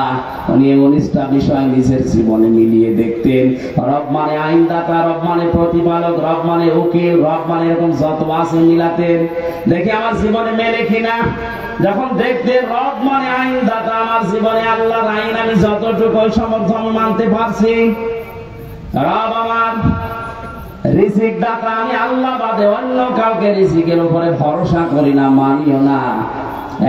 উনি 19টা বিষয় নিজের জীবনে মিলিয়ে দেখতেন। রব মানে আইনদাতা, রব মানে প্রতিপালক, রব মানে উকিল, রব মানে এরকম যত আছে মিলাতেন, দেখি আমার জীবনে মেলে কিনা। যখন দেখতেন রব মানে আইনদাতা, আমার জীবনে আল্লাহর আইন আমি যতটুকু সমর্থন মানতে পারছি। রব আমার রিজিক দাতা, আমি আল্লাহ বাদে অন্য কাউকে রিজিকের উপরে ভরসা করি না, মানিও না।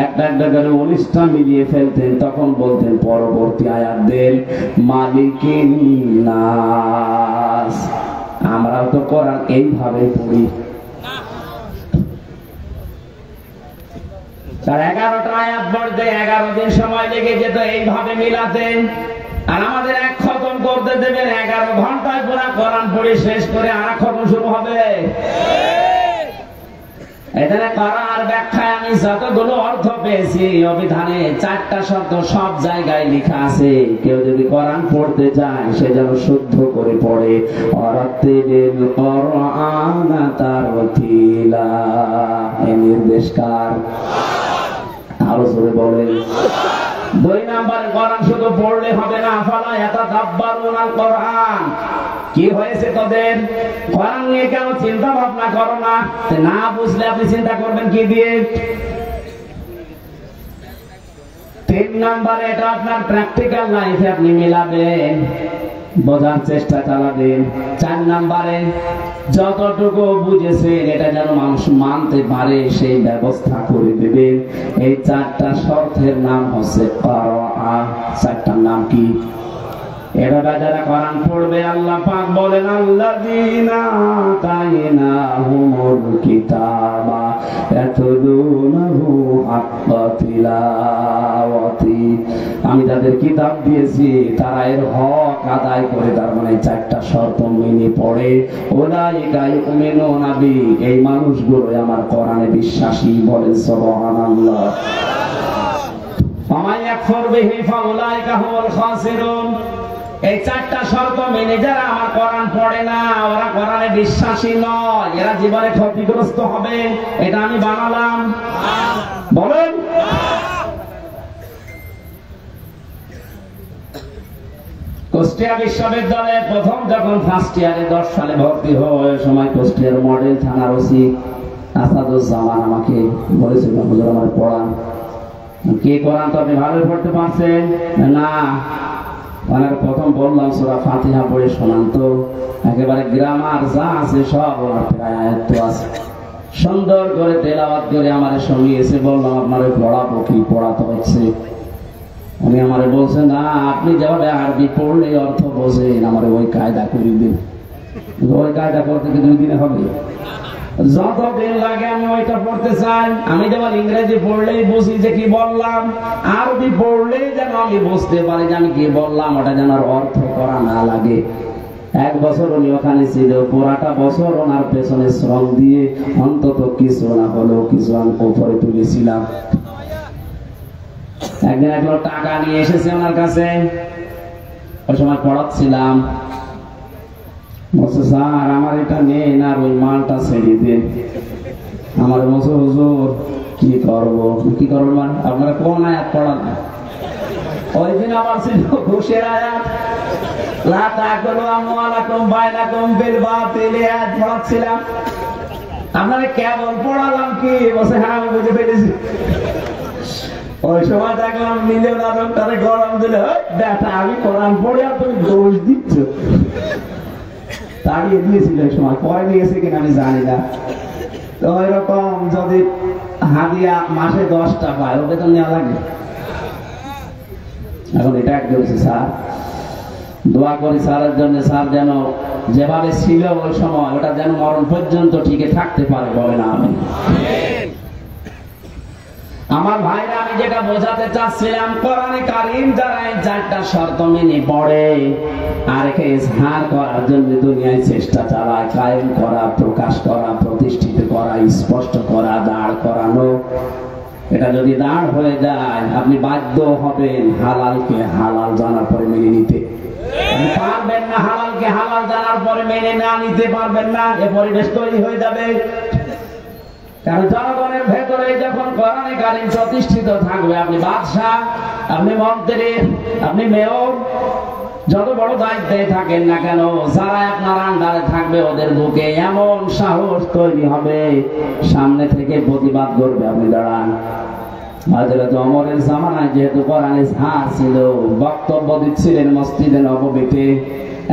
একটা একটা করে 19টা মিলিয়ে ফেলতেন। তখন বলতেন পরবর্তী আয়াত দেন মালিকিন নাস। আমরাও তো কোরআন এইভাবে পড়ি। তার 11টা আয়াত পড়তে 11 দিন সময় লেগে যেত এইভাবে মিলাতেন। আর আমাদের এক খতম করতে দেবেন 11 ঘন্টায় পুরা কোরআন পড়ে শেষ করে আর খতম শুরু হবে। এখানে কোরআনের ব্যাখ্যায় আমি যতগুলো অর্থ পেয়েছি, অভিধানে 4টা শব্দ সব জায়গায় লেখা আছে। কেউ যদি কোরআন পড়তে চায় সে যেন শুদ্ধ করে পড়ে। অরাত্তিলিল কোরআন তারতিলা। এই নির্দেশ কার? আরো জোরে বলেন। 2 নম্বরে কোরআন শুধু পড়লে হবে না, আফালা ইয়াতাদাব্বারুনাল কোরআন। কি হয়েছে তোদের? কোরআন নিয়ে কেন চিন্তা ভাবনা করো না? না বুঝলে আপনি চিন্তা করবেন কি দিয়ে? 3 নম্বরে এটা আপনার প্র্যাকটিক্যাল লাইফে আপনি মিলাবেন, বোঝার চেষ্টা চালাবেন। 4 নম্বরে যতটুকু বুঝেছেন এটা যেন মানুষ মানতে পারে সেই ব্যবস্থা করে দেবেন। এই 4টা শর্তের নাম হচ্ছে কোরআন। 4টার নাম কি? এভাবে যারা কোরআন পড়বে আল্লাহ পাক বলেন আল্লাযীনা আতাইনাহুমুল কিতাবা ইয়াতলুনাহু হাক্কা তিলাওয়াতি। আমি তাদের কিতাব দিয়েছি, তারা এর হক আদায় করে, তার মানে 4টা শর্ত মেনে পড়ে। উলাইকা ইউমিনুনা বি। এই মানুষগুলো আমার কোরআনে বিশ্বাসী। বলেন সুবহানাল্লাহ। ওয়া মান ইয়াকফুর বিহি ফাউলাইকা হুমুল খাসিরুন। এই 4টা শর্ত মেনে যারা আমার কোরআন পড়ে না, ওরা কোরআনে বিশ্বাসী নয়, এরা জীবনে ক্ষতিগ্রস্ত হবে। এটা আমি বানালাম। বলেন। কুষ্টিয়া বিশ্ববিদ্যালয়ে প্রথম যখন ফার্স্ট ইয়ারে 10 সালে ভর্তি হয়, ওই সময় কুষ্টিয়ার মডেল থানার ওসি আসাদুজ্জামান আমাকে বলেছিল, হুজুর আমার পড়ান। কি কোরআন তো আপনি ভালো পড়তে পারছেন না? মানে প্রথম বললাম সূরা ফাতিহা পড়ে শোনান তো। একেবারে গ্রামার যা আছে সব ওনার প্রায় আয়াত আছে, সুন্দর করে তেলাওয়াত করে আমারে শুনিয়েছে। বললাম আপনারে পড়াবো কি? পড়াতে হচ্ছে। উনি আমারে বলছেন না, আপনি যেভাবে আরবি পড়লে অর্থ বোঝেন, আমারে ওই কায়দা করে দিন। ওই কায়দা করতে কি 2 দিনে হবে? যতদিন লাগে আমি ওইটা পড়তে চাই। আমি যেমন ইংরেজি পড়লেই বুঝি যে কি বললাম, আরবি পড়লেই যেন আমি বুঝতে পারি যে আমি কি বললাম, ওটা যেন অর্থ করা না লাগে। 1 বছর উনি ওখানে ছিল, পুরাটা বছর ওনার পেছনে শ্রম দিয়ে অন্তত কিছু না হলেও কিছু আমি উপরে তুলেছিলাম। একদিন এক লোক টাকা নিয়ে এসেছে ওনার কাছে, ওই সময় পড়াচ্ছিলাম। বলছে স্যার আমার এটা নেন আর ওই মালটা ছেড়ে দিন। আমার বলছে হুজুর কি করবো? কি করবো মানে আপনারা কোন আয়াত পড়ান? ওই দিন আমার ছিল ঘুষের আয়াত, লা তাকুলু আমওয়ালাকুম বাইনাকুম বিল বাতিল আয়াত পড়াচ্ছিলাম। আপনারা কেবল পড়ালাম কি? বলছে হ্যাঁ আমি বুঝে ফেলেছি। ওই সময় দেখলাম মিলিয়ন আরব তারে গরম দিলে, দেখা আমি কোরআন পড়ে আর তুমি দোষ দিচ্ছ। তাড়িয়ে দিয়েছিল ওই সময়, পরে নিয়েছে কিনা আমি জানি না। তো এরকম যদি হাদিয়া মাসে 10টা পায়, ও বেতন নেওয়া লাগে। এখন এটা করেছে স্যার, দোয়া করি স্যারের জন্য, স্যার যেন যেভাবে ছিল ওই সময় ওটা যেন মরণ পর্যন্ত টিকে থাকতে পারে, বলে না আমি। আমার ভাইরা, আমি যেটা বোঝাতে চাচ্ছিলাম, কোরআনে কারীম যারা এই 4টা শর্ত মেনে পড়ে আর একে ইজহার করার জন্য দুনিয়ায় চেষ্টা চালায়, কায়েম করা, প্রকাশ করা, প্রতিষ্ঠিত করা, স্পষ্ট করা, দাঁড় করানো, এটা যদি দাঁড় হয়ে যায় আপনি বাধ্য হবেন হালালকে হালাল জানার পরে মেনে নিতে। পারবেন না হালালকে হালাল জানার পরে মেনে না নিতে পারবেন না, এ পরিবেশ তৈরি হয়ে যাবে। কারণ জনগণের ভেতরে যখন কোরআনে কারীম প্রতিষ্ঠিত থাকবে, আপনি বাদশাহ, আপনি মন্ত্রী, আপনি মেয়র, যত বড় দায়িত্বে থাকেন না কেন, যারা আপনার আন্ডারে থাকবে ওদের বুকে এমন সাহস তৈরি হবে, সামনে থেকে প্রতিবাদ করবে, আপনি দাঁড়ান। হযরত ওমরের জামানায় যেহেতু কোরআনে ঝাড় ছিল, বক্তব্য দিচ্ছিলেন মসজিদে নববীতে,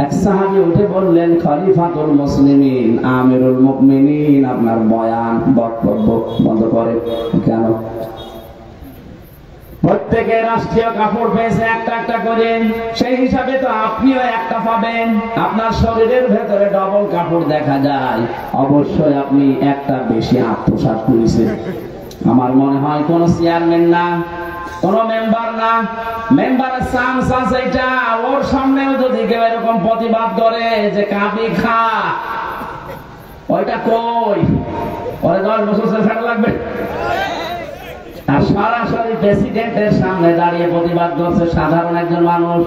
এক সাহাবী উঠে বললেন, খলিফাতুল মুসলিমিন, আমিরুল মুমিনিন, আপনার বয়ান বক্তব্য বন্ধ করে কেন? প্রত্যেকে রাষ্ট্রীয় কাপড় পেয়েছে একটা একটা করে, সেই হিসাবে তো আপনিও একটা পাবেন। আপনার শরীরের ভেতরে ডবল কাপড় দেখা যায়, অবশ্যই আপনি একটা বেশি আত্মসাৎ করেছেন। আমার মনে হয় কোন চেয়ারম্যান না, কোন মেম্বার না, মেম্বারের চান্স আছে এটা। ওর সামনেও যদি কেউ এরকম প্রতিবাদ করে যে কাবি খা, ওইটা কই, ওরে 10 বছর ছাড়া লাগবে। আর সরাসরি প্রেসিডেন্টের সামনে দাঁড়িয়ে প্রতিবাদ করছে সাধারণ একজন মানুষ।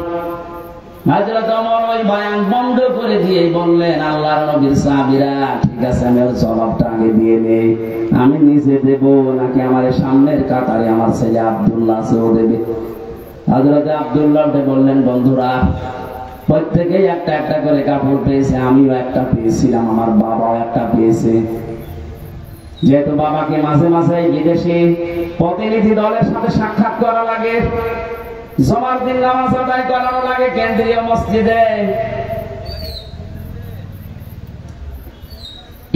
হযরত ওমর ওই বয়ান বন্ধ করে দিয়ে বললেন, আল্লাহর নবীর সাহাবীরা, ঠিক আছে আমি ওর জবাবটা আগে দিয়ে নেই, আমি নিজে দেব নাকি আমার সামনের কাতারে আমার ছেলে আব্দুল্লাহ আছে ও দেবে? হযরত আব্দুল্লাহ বললেন, বন্ধুরা প্রত্যেকেই একটা একটা করে কাপড় পেয়েছে, আমিও একটা পেয়েছিলাম, আমার বাবাও একটা পেয়েছে। যেহেতু বাবাকে মাঝে মাঝে বিদেশি প্রতিনিধি দলের সাথে সাক্ষাৎ করা লাগে, জুমার দিন নামাজ আদায় করানো লাগে কেন্দ্রীয় মসজিদে,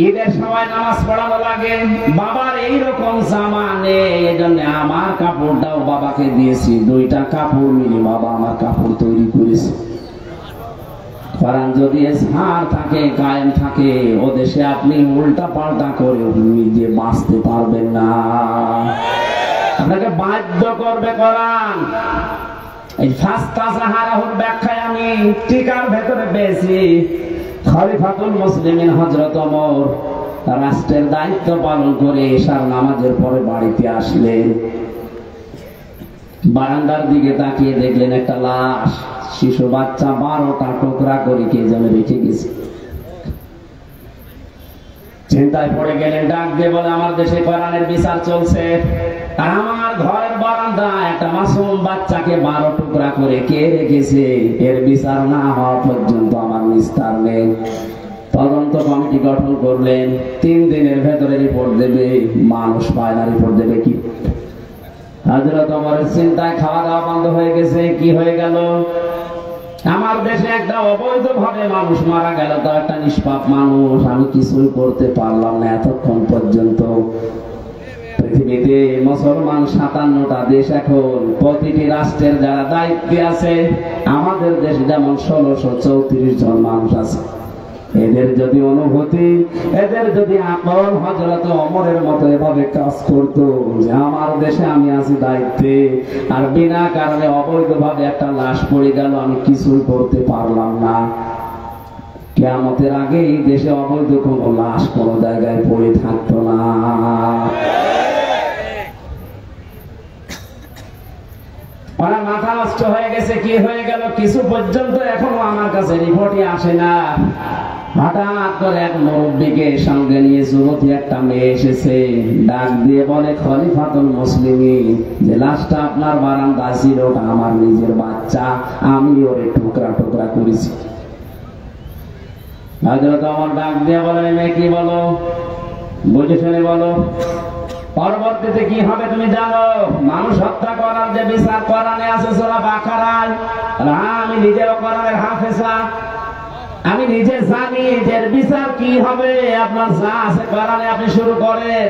ঈদের সময় নামাজ পড়ানো লাগে, বাবার এইরকম জামা নেই, এই জন্য আমার কাপড়টাও বাবাকে দিয়েছি, 2টা কাপড় মিলে বাবা আমার কাপড় তৈরি করেছে। কারণ যদি ইজহার থাকে, কায়েম থাকে, ও দেশে আপনি উল্টা পাল্টা করে নিজে বাঁচতে পারবেন না, আপনাকে বাধ্য করবে কোরআন। এই ফাস্তা সাহারাহুর ব্যাখ্যায় আমি টিকার ভেতরে পেয়েছি, খলিফাতুল মুসলিমিন হযরত ওমর রাষ্ট্রের দায়িত্ব পালন করে এশার নামাজের পরে বাড়িতে আসলেন, বারান্দার দিকে তাকিয়ে দেখলেন একটা লাশ, শিশু বাচ্চা 12টা টুকরা করে কে যেন রেখে গেছে। চিন্তায় পড়ে গেলেন, ডাক দিয়ে বলে, আমার দেশে কোরআনের বিচার চলছে, আর আমার ঘরের বারান্দায় একটা মাসুম বাচ্চাকে 12 টুকরা করে কে রেখেছে, এর বিচার না হওয়া পর্যন্ত আমার নিস্তার নেই। তদন্ত কমিটি গঠন করলেন, 3 দিনের ভেতরে রিপোর্ট দেবে। মানুষ পায় না, রিপোর্ট দেবে কি? হযরত ওমরের চিন্তায় খাওয়া দাওয়া বন্ধ হয়ে গেছে। কি হয়ে গেল? আমার দেশে একটা অবৈধভাবে মানুষ মারা গেল, তো একটা নিষ্পাপ মানুষ, আমি কিছুই করতে পারলাম না এতক্ষণ পর্যন্ত। পৃথিবীতে মুসলমান 57টা দেশ, এখন প্রতিটি রাষ্ট্রের যারা দায়িত্বে আছে, আমাদের দেশে যেমন 1634 জন মানুষ আছে, এদের যদি অনুভূতি, এদের যদি আকল হযরত ওমরের মতো এভাবে কাজ করতো যে আমার দেশে আমি আছি দায়িত্বে, আর বিনা কারণে অবৈধভাবে একটা লাশ পড়ে গেল, আমি কিছুই করতে পারলাম না, কিয়ামতের আগে এই দেশে অবৈধ কোনো লাশ কোনো জায়গায় পড়ে থাকতো না। ওরা মাথা নষ্ট হয়ে গেছে। কি হয়ে গেল? কিছু পর্যন্ত এখনো আমার কাছে রিপোর্টই আসে না। হঠাৎ করে এক মুরব্বীকে সঙ্গে নিয়ে যুবতী একটা মেয়ে এসেছে, ডাক দিয়ে বলে, খলিফাতুল মুসলিমিন, যে লাশটা আপনার বারান্দায় ছিল ওটা আমার নিজের বাচ্চা, আমি ওরে টুকরা টুকরা করেছি। হযরত ওমর ডাক দিয়ে বলে, মেয়ে কি বলো, বুঝে শুনে বলো, পরবর্তীতে কি হবে তুমি জানো? মানুষ হত্যা করার যে বিচার কোরআনে আছে সূরা বাকারায়, আমি নিজেও কোরআনের হাফেজা, আমি নিজে জানি এর বিচার কি হবে। আপনার যা আছে কোরআনে আপনি শুরু করেন।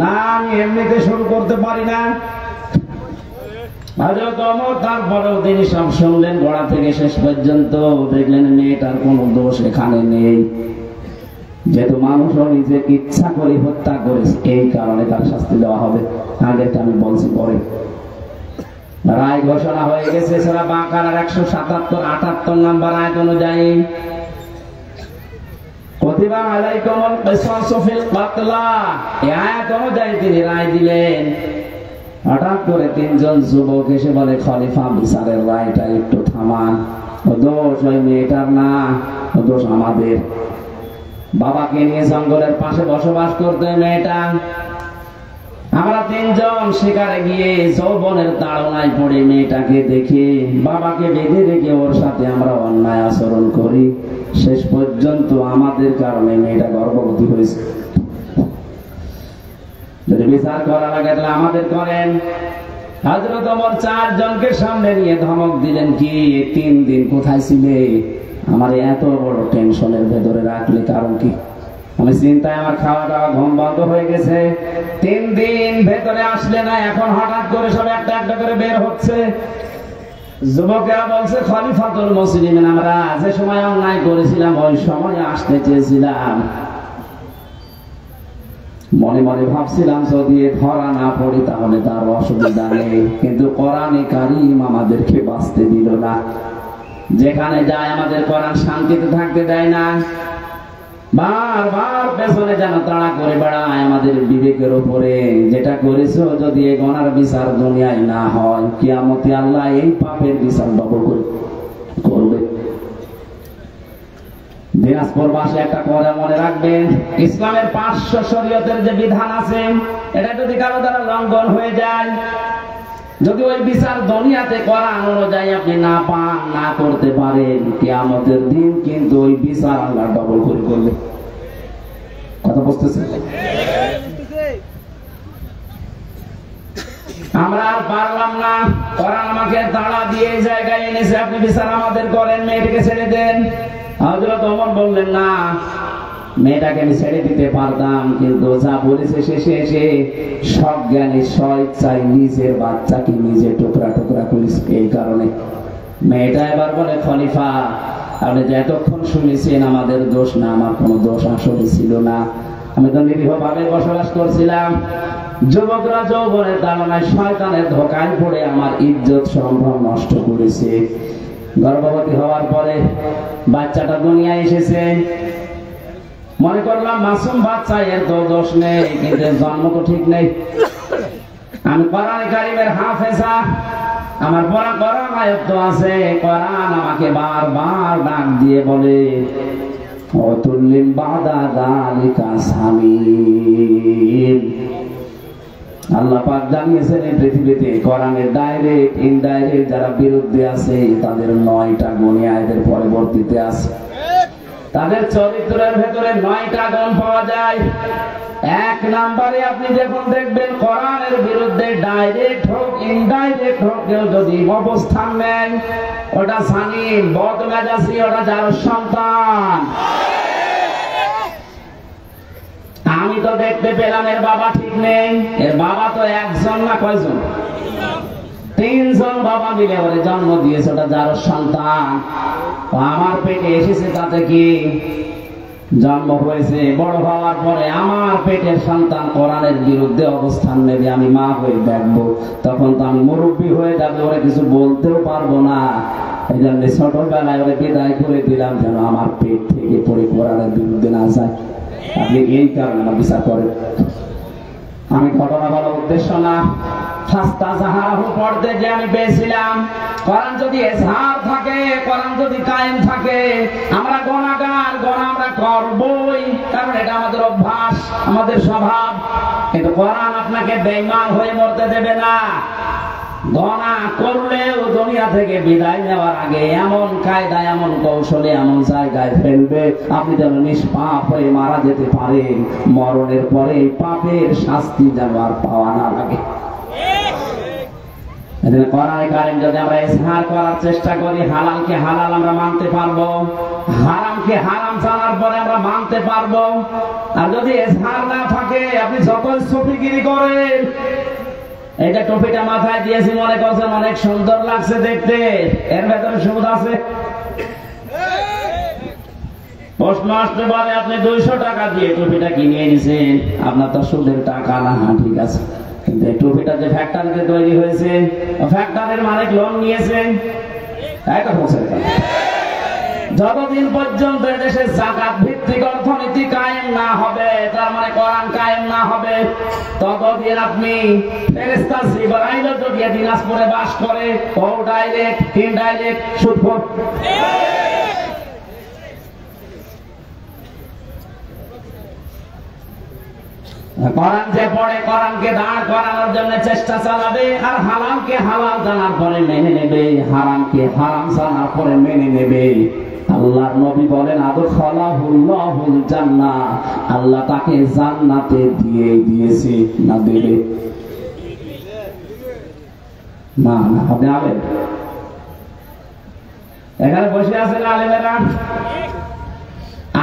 না আমি এমনিতে শুরু করতে পারি না। হযরত ওমর তারপরেও তিনি সব শুনলেন গোড়া থেকে শেষ পর্যন্ত, দেখলেন মেয়েটার কোনো দোষ এখানে নেই, যেহেতু মানুষও নিজে ইচ্ছা করে হত্যা করেছে এই কারণে তার শাস্তি দেওয়া হবে। আগেরটা আমি বলছি পরে। রায় ঘোষণা হয়ে গেছে সূরা বাকারার 177-78 নম্বর আয়াত অনুযায়ী, কুতিবা আলাইকুমুল কিসাসু ফিল কাতলা, এই আয়াত অনুযায়ী তিনি রায় দিলেন। হঠাৎ করে তিনজন যুবক এসে বলে, খলিফা বিচারের রায়টা একটু থামান, ও দোষ ওই মেয়েটার না, ও দোষ আমাদের। বাবাকে নিয়ে জঙ্গলের পাশে বসবাস করতে মেয়েটা, আমরা তিনজন শিকারে গিয়ে যৌবনের তাড়নায় পড়ে মেয়েটাকে দেখে বাবাকে বেঁধে রেখে ওর সাথে আমরা অন্যায় আচরণ করি, শেষ পর্যন্ত আমাদের কারণে মেয়েটা গর্ভবতী হয়েছে। যদি বিচার করা লাগে তাহলে আমাদের করেন। হযরত ওমর 4 জনকে সামনে নিয়ে ধমক দিলেন, কি 3 দিন কোথায় ছিলে? আমার এত বড় টেনশনের ভেতরে রাখলে কারণ কি? আমি চিন্তায় আমার খাওয়া দাওয়া ঘুম বন্ধ হয়ে গেছে। 3 দিন ভেতরে আসলে না, এখন হঠাৎ করে সব একটা একটা করে বের হচ্ছে। যুবকেরা বলছে, খলিফাতুল মুসলিমিন, আমরা যে সময় অন্যায় করেছিলাম ওই সময় আসতে চেয়েছিলাম। মনে মনে ভাবছিলাম যদি ধরা না পড়ি তাহলে তার অসুবিধা নেই, কিন্তু কোরআনে কারীম আমাদেরকে বাঁচতে দিল না। যেখানে যায় আমাদের কোরআন শান্তিতে থাকতে দেয় না, বারবার পেছনে যেন তাড়া করে বেড়ায় আমাদের বিবেকের উপরে। যেটা করেছো যদি এই গুনার বিচার দুনিয়ায় না হয়, কিয়ামতে আল্লাহ এই পাপের বিচার ডবল করে করবে। দিনাজপুরবাসী একটা কথা মনে রাখবেন, ইসলামের 500 শরীয়তের যে বিধান আছে, এটা যদি কারো দ্বারা লঙ্ঘন হয়ে যায়, যদি ওই বিচার দুনিয়াতে কোরআন অনুযায়ী আপনি না পান, না করতে পারেন, কিয়ামতের দিন কিন্তু ওই বিচার আল্লাহ ডবল করে করবে। কথা বুঝতেছেন? আমরা আর পারলাম না, কোরআন আমাকে তাড়া দিয়ে এই জায়গায় এনেছে, আপনি বিচার আমাদের করেন, মেয়েটাকে ছেড়ে দেন। হযরত ওমর বললেন, না, মেয়েটাকে আমি ছেড়ে দিতে পারতাম, কিন্তু যা বলেছে শেষে এসে সজ্ঞানী স্বেচ্ছায় নিজের বাচ্চাকে নিজে টুকরা টুকরা করেছে। এই কারণে মেয়েটা এবার বলে, খলিফা আপনি যে এতক্ষণ শুনেছেন আমাদের দোষ না, আমার কোনো দোষ আসলে ছিল না, আমি তো নিরীহভাবে বসবাস করছিলাম। যুবকরা যৌবনের তাড়নায় শয়তানের ধোঁকায় পড়ে আমার ইজ্জত সম্ভ্রম নষ্ট করেছে। গর্ভবতী হওয়ার পরে বাচ্চাটা দুনিয়ায় এসেছে, মনে করলাম মাসুম বাচ্চা, এর তো দোষ নেই, কিন্তু জন্ম তো ঠিক নেই। আমি কোরআন কারীমের হাফেজা, আমার পড়া কোরআন আয়াত আছে, কোরআন আমাকে বারবার ডাক দিয়ে বলে, অতুল্লিম বাদা যালিকা সামিম। আল্লাহ পাক জানিয়েছেন এই পৃথিবীতে কোরআনের ডাইরেক্ট ইনডাইরেক্ট যারা বিরুদ্ধে আছে তাদের 9টা গুণ এদের পরবর্তীতে আছে। তাদের চরিত্রের ভেতরে 9টা গুণ পাওয়া যায়। 1 নম্বরে আপনি যখন দেখবেন কোরআনের বিরুদ্ধে ডাইরেক্ট হোক ইনডাইরেক্ট হোক কেউ যদি অবস্থান নেয়, ওটা সানিম, বদমেজাজি, ওটা যার সন্তান। আমি তো দেখতে পেলাম এর বাবা ঠিক নেই, এর বাবা তো একজন না কয়জন, 3 জন বাবা মিলে ওরে জন্ম দিয়েছে, ওটা যার সন্তান। আমার পেটে এসেছে তাতে কি, জন্ম হয়েছে, বড় হওয়ার পরে আমার পেটের সন্তান কোরআনের বিরুদ্ধে অবস্থান নেবে, আমি মা হয়ে দেখবো, তখন তো আমি মুরব্বী হয়ে যাবে, ওরা কিছু বলতেও পারবো না। এই জন্য ছোটবেলায় ওরা বিদায় করে দিলাম যেন আমার পেট থেকে পড়ে কোরআনের বিরুদ্ধে না যায়। আপনি এই কারণে না বিচার করেন। আমি ঘটনা বলার উদ্দেশ্য না, ফাস্তা জাহারাহু পড়তে যে আমি পেয়েছিলাম, কোরআন যদি এজহার থাকে, কোরআন যদি কায়েম থাকে, আমরা গুনাহগার, গুনাহ আমরা করবই, কারণ এটা আমাদের অভ্যাস, আমাদের স্বভাব। কিন্তু কোরআন আপনাকে বেঈমান হয়ে মরতে দেবে না। গুনাহ করলেও দুনিয়া থেকে বিদায় নেওয়ার আগে এমন কায়দায়, এমন কৌশলে, এমন জায়গায় ফেলবে আপনি যেন নিষ্পাপ হয়ে মারা যেতে পারেন, মরণের পরে পাপের শাস্তি যেন আর পাওয়া না লাগে। কোরআন কারীম যদি আমরা ইজহার করার চেষ্টা করি, হালালকে হালাল আমরা মানতে পারবো, হারামকে হারাম জানার পরে আমরা মানতে পারবো। আর যদি এজহার না থাকে, আপনি যত সফিগিরি করেন, এটা টুপিটা মাথায় দিয়েছি মনে করছেন অনেক সুন্দর লাগছে দেখতে, এর ভেতরে সুদ আছে। প্রশ্ন আসতে পারে আপনি 200 টাকা দিয়ে টুপিটা কিনে এনেছেন, আপনার তো সুদের টাকা না। ঠিক আছে, কিন্তু এই টুপিটা যে ফ্যাক্টরিতে তৈরি হয়েছে, ফ্যাক্টরির মালিক লোন নিয়েছেন, তাই তো বলছেন। যতদিন পর্যন্ত দেশে যাকাত ভিত্তিক অর্থনীতি কায়েম না হবে, তার মানে কোরআন কায়েম না হবে, ততদিন আপনি ফেরেশতা জিবরাইল যদি দিনাজপুরে বাস করে, ও ডাইরেক্ট ইনডাইরেক্ট সুদখোর। কোরআন যে পড়ে, কোরআনকে দাঁড় করানোর জন্য চেষ্টা চালাবে, আর হালালকে হালাল জানার পরে মেনে নেবে, হারামকে হারাম জানার পরে মেনে নেবে। আল্লাহর নবী বলেন, আদখালাহুল্লাহুল জান্নাহ, আল্লাহ তাকে জান্নাতে দিয়ে দিয়েছে। না দেবে না, আপনি আলেম, এখানে বসে আছেন আলেমেরা,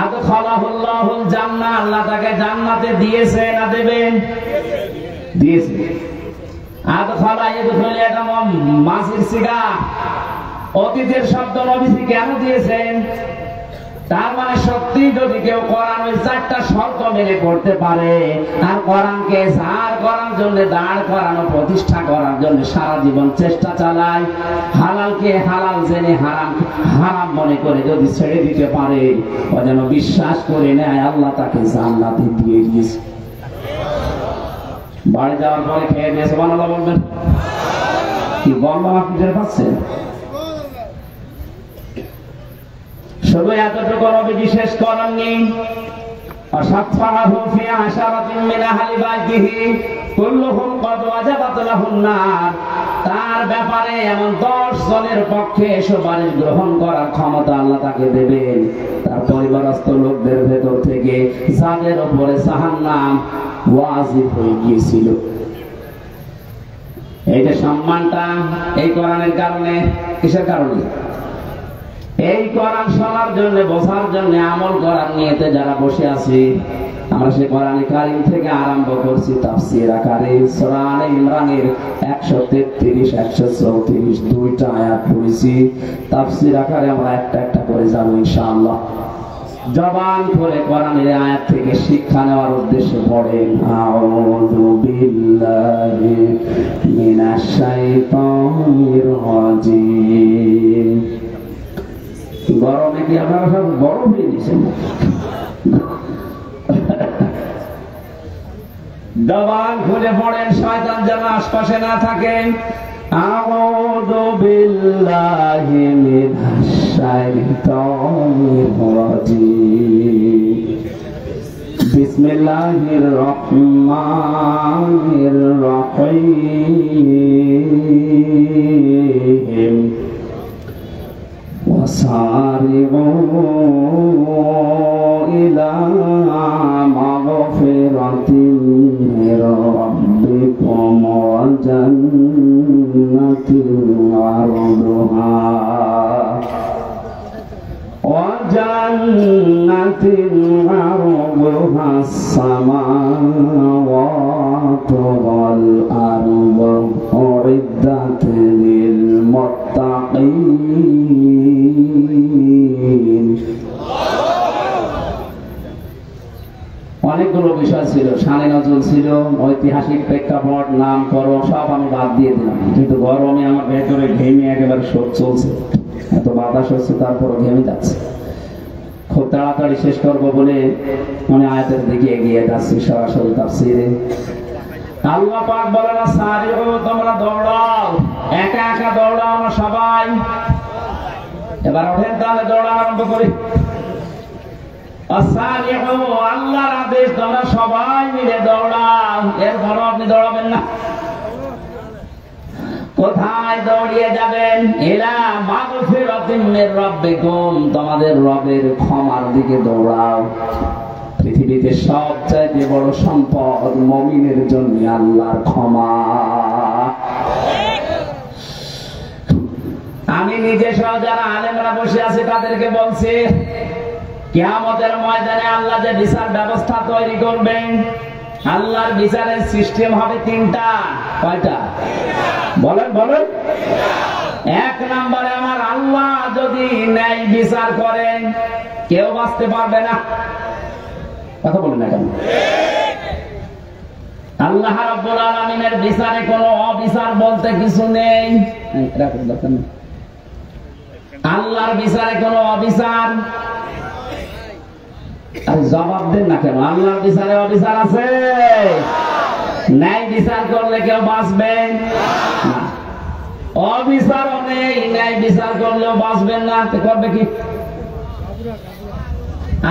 আদখালাহুল্লাহুল জান্নাহ, আল্লাহ তাকে জান্নাতে দিয়েছে না দেবেন? দিয়েছে। আদখালা ইয়াদখুলু, এটা মাসির সিগা, অতীতের শব্দ নবীজি কেন দিয়েছেন? তার মানে সত্যি যদি কেউ কোরআন ওই 4টা শর্ত মেনে পড়তে পারে, আর কোরআনকে জার করার জন্য, দাঁড় করানো, প্রতিষ্ঠা করার জন্য সারা জীবন চেষ্টা চালায়, হালালকে হালাল জেনে হারাম হারাম মনে করে যদি ছেড়ে দিতে পারে, ও যেন বিশ্বাস করে নেয় আল্লাহ তাকে জান্নাতে দিয়ে দিয়েছে। বাড়ি যাওয়ার পরে খেয়ে দিয়ে সুবহানাল্লাহ বলবেন। কি বললাম আপনি টের পাচ্ছেন? শুধু এতটুকু নবী বিশেষ করেননি, অসাফাহু ফি আশারাতিন মিন আহলি বাইতিহি কুল্লুহুম ক্বাদ ওয়াজাবাত লাহুন নার, তার ব্যাপারে এমন 10 জনের পক্ষে সুপারিশ গ্রহণ করার ক্ষমতা আল্লাহ তাকে দেবেন, তার পরিবারস্থ লোকদের ভেতর থেকে যাদের উপরে জাহান্নাম ওয়াজিব হয়ে গিয়েছিল। এই যে সম্মানটা এই কোরআনের কারণে, কিসের কারণে? এই কোরআন শোনার জন্য, বোঝার জন্য, আমল করার নিয়তে যারা বসে আছি, আমরা সেই কোরআন কারীম থেকে আরম্ভ করছি তাফসীর আকারে সূরা আলে ইমরানের 133, 134 দুইটা আয়াত পড়েছি। তাফসীর আকারে আমরা একটা একটা করে যাব ইনশাআল্লাহ। জবান করে কোরআনের আয়াত থেকে শিক্ষা নেওয়ার উদ্দেশ্যে পড়েন, আউযু বিল্লাহি মিনাশ শাইতানির রাজিম। গরমে কি আপনারা সব গরম হয়ে গেছেন? জবান খুলে পড়েন, শয়তান যেন আশপাশে না থাকে। আউযু বিল্লাহি মিনাশ শাইতানির রাজিম। বিসমিল্লাহির রহমানির রহিম। وسارعوا إلى مغفرة من ربكم وجنة عرضها السماوات والأرض أعدت للمتقين। অনেকগুলো বিষয় ছিল, শানে নজরুল ছিল, ঐতিহাসিক প্রেক্ষাপট, নামকরণ সব আমি বাদ দিয়ে দিলাম, কিন্তু গরমে আমার ভেতরে ঘেমে একেবারে শোক চলছে, এত বাতাস হচ্ছে, তারপরও ঘেমে যাচ্ছে। খুব তাড়াতাড়ি শেষ করব বলে মানে আয়াতের দিকে এগিয়ে যাচ্ছি সরাসরি তাফসীরে। আল্লাহ পাক বলেন, সারিউ, তোমরা দৌড়াও, একা একা দৌড়াও না সবাই। এবার ওঠেন তাহলে দৌড়া আরম্ভ করি। সারিউ, আল্লাহর আদেশ, তোমরা সবাই মিলে দৌড়াও। এরপরও আপনি দৌড়াবেন না। কোথায় দৌড়িয়ে যাবেন? ইলা মাগফিরাতিন মির রাব্বিকুম, তোমাদের রবের ক্ষমার দিকে দৌড়াও। পৃথিবীতে সবচেয়ে বড় সম্পদ মুমিনের জন্য আল্লাহর ক্ষমা। আমি নিজে সহ যারা আলেমরা বসে আছে তাদেরকে বলছি, কিয়ামতের ময়দানে আল্লাহ যে বিচার ব্যবস্থা তৈরি করবেন, আল্লাহর বিচারের সিস্টেম হবে তিনটা। কয়টা? বলেন বলেন। এক নম্বরে আমার আল্লাহ যদি ন্যায় বিচার করেন, কেউ বাঁচতে পারবে না। কথা বলেন না কেন? আল্লাহ রাব্বুল আলামিনের বিচারে কোনো অবিচার বলতে কিছু নেই। আল্লাহর বিচারে কোনো অবিচার, আর জবাব দেন না কেন? আল্লাহর বিচারে অবিচার আছে? ন্যায় বিচার করলে কেউ বাঁচবেন না। অবিচারও নেই, ন্যায় বিচার করলেও বাঁচবেন না। করবে কি?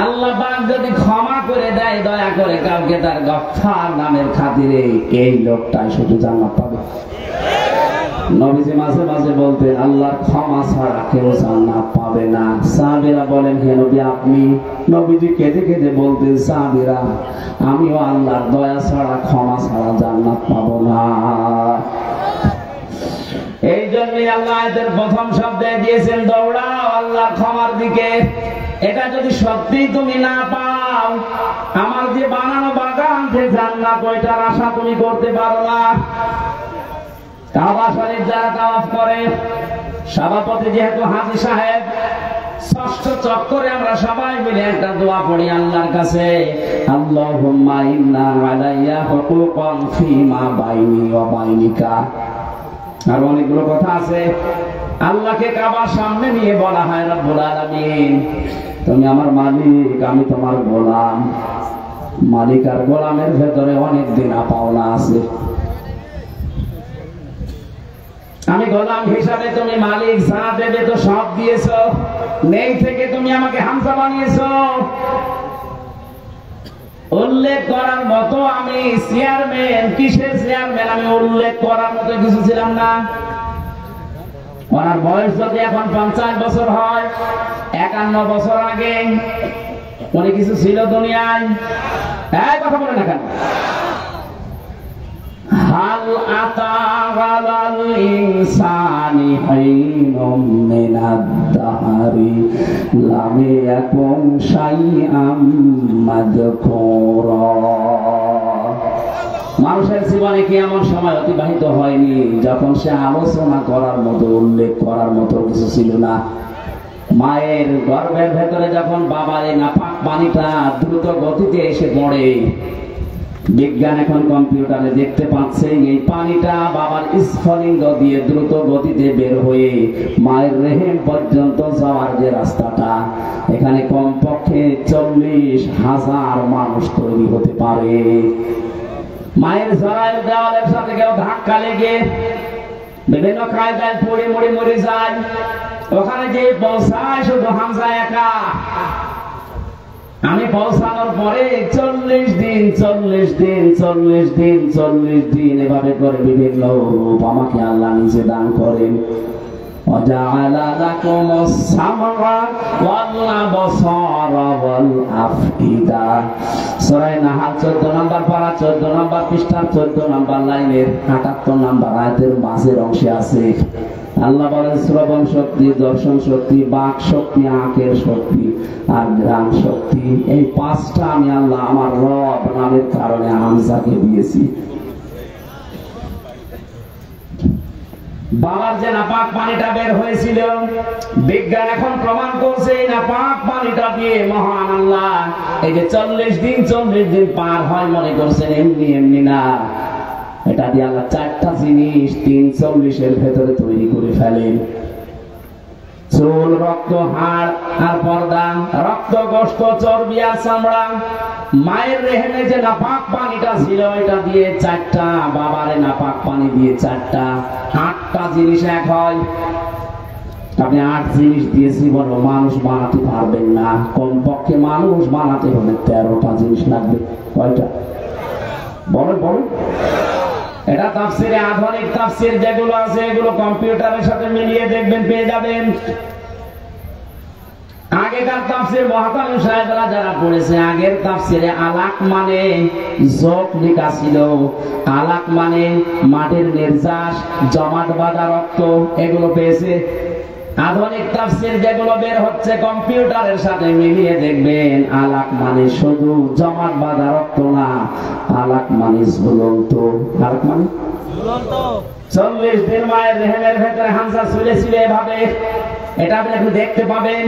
আল্লাহ পাক যদি ক্ষমা করে দেয় দয়া করে কাউকে, তার গফফার নামের খাতিরে এই লোকটাই শুধু জান্নাত পাবে। নবীজি মাঝে মাঝে বলতেন আল্লাহর ক্ষমা ছাড়া কেউ জান্নাত পাবে না। সাহাবীরা বলেন হে নবী আপনি? নবীজি কেঁদে কেঁদে বলতেন সাহাবীরা আমিও আল্লাহর দয়া ছাড়া ক্ষমা ছাড়া জান্নাত পাবো না। এই জন্যই আল্লাহ এদের প্রথম শব্দে দিয়েছেন দৌড়াও আল্লাহর ক্ষমার দিকে। এটা যদি সত্যি তুমি না পাও, আমার যে বানানো বাগান যে জান্নাত, ওইটার আশা তুমি করতে পারো না। কাবা শরীফ যারা তাওয়াফ করে, সভাপতি যেহেতু হাজী সাহেব, ষষ্ঠ চক্করে আমরা সবাই মিলে একটা দোয়া পড়ি আল্লাহর কাছে, আল্লাহুম্মা ইন্না আলাইয়া হুকুকান ফীমা বাইনি ওয়া বাইনিকা। আর অনেকগুলো কথা আছে। আল্লাহকে কাবার সামনে নিয়ে বলা হয় রব্বুল আলামিন তুমি আমার মালিক, আমি তোমার গোলাম। মালিক আর গোলামের ভেতরে অনেক দিনা পাওনা আছে। আমি গোলাম হিসাবে, তুমি মালিক যা দেবে তো সব দিয়েছো। নেই থেকে তুমি আমাকে হামজা বানিয়েছো। উল্লেখ করার মতো আমি চেয়ারম্যান, কিসের চেয়ারম্যান? আমি উল্লেখ করার মতো কিছু ছিলাম না। ওনার বয়স যদি এখন 50 বছর হয়, 51 বছর আগে উনি কিছু ছিল দুনিয়ায়? কথা বলে না কেন? হাল আতা আলাল ইনসানি হাইনুম মিনাদ দাহরি লাম ইয়াকুন শাইআম মাযকুরা। মানুষের জীবনে কি এমন সময় অতিবাহিত হয়নি যখন সে আলোচনা করার মতো, উল্লেখ করার মতো কিছু ছিল না? মায়ের গর্ভের ভেতরে যখন বাবার এই নাপাক পানিটা দ্রুত গতিতে এসে পড়ে, বিজ্ঞান এখন কম্পিউটারে দেখতে পাচ্ছে এই পানিটা বাবার স্ফলিঙ্গ দিয়ে দ্রুত গতিতে বের হয়ে মায়ের রেহেম পর্যন্ত যাওয়ার যে রাস্তাটা, এখানে কমপক্ষে 40,000 মানুষ তৈরি হতে পারে। মায়ের জরায়ু দেওয়ালের সাথে কেউ ধাক্কা লেগে বিভিন্ন কায়দায় পড়ে মরে মরে যায়। ওখানে যে পৌঁছায় শুধু হামজা একা। আমি পৌঁছানোর পরে 40 দিন এভাবে করে বিভিন্ন রূপ আমাকে আল্লাহ নিজে দান করেন। وجعل لكم السمع والأبصار والأفئدة। সূরা নাহাল 14 নম্বর পারা, 14 নম্বর পৃষ্ঠা, 14 নম্বর লাইনের 78 নম্বর আয়াতের মাঝের অংশে আছে। আল্লাহ বলেন শ্রবণ শক্তি, দর্শন শক্তি, বাক শক্তি, আঁকের শক্তি আর ঘ্রাণ শক্তি, এই 5টা আমি আল্লাহ আমার রব নামের কারণে হামজাকে দিয়েছি। বাবার যে নাপাক পানিটা বের হয়েছিল, বিজ্ঞান এখন প্রমাণ করছে এই নাপাক পানিটা দিয়ে মহান আল্লাহ এই যে 40 দিন পার হয় মনে করছেন এমনি এমনি না। এটা দিয়ে আল্লাহ 4টা জিনিস 340 ভেতরে তৈরি করে ফেলেন। চুল, রক্ত, হাড় আর পর্দা, রক্ত, গোশত, চর্বি আর চামড়া। মায়ের রেহেমে যে নাপাক পানিটা ছিল এটা দিয়ে 4টা, বাবারে নাপাক পানি দিয়ে 4টা, 8টা জিনিস এক হয়। আপনি 8 জিনিস দিয়ে জীবন মানুষ বানাতে পারবেন না। কমপক্ষে মানুষ বানাতে হলে 13টা জিনিস লাগবে। কয়টা? বলেন বলেন। এটা তাফসিরে, আধুনিক তাফসির যেগুলো আছে এগুলো কম্পিউটারের সাথে মিলিয়ে দেখবেন, পেয়ে যাবেন। আগেকার তাফসির মহাকালীন সাহেবরা যারা পড়েছে, আগের তাফসিরে আলাক মানে যোগ লেখা ছিল। আলাক মানে মাটির নির্যাস, জমাট বাঁধা রক্ত, এগুলো পেয়েছে। আধুনিক তাফসীর যেগুলো বের হচ্ছে কম্পিউটারের সাথে মিলিয়ে দেখবেন, আলাক মানে শুধু জমাট বাঁধা রক্ত না, আলাক মানে ঝুলন্ত। আলাক মানে 40 দিন মায়ের রেহেমের ভেতরে হামজা ঝুলেছিল এভাবে, এটা আপনি একটু দেখতে পাবেন।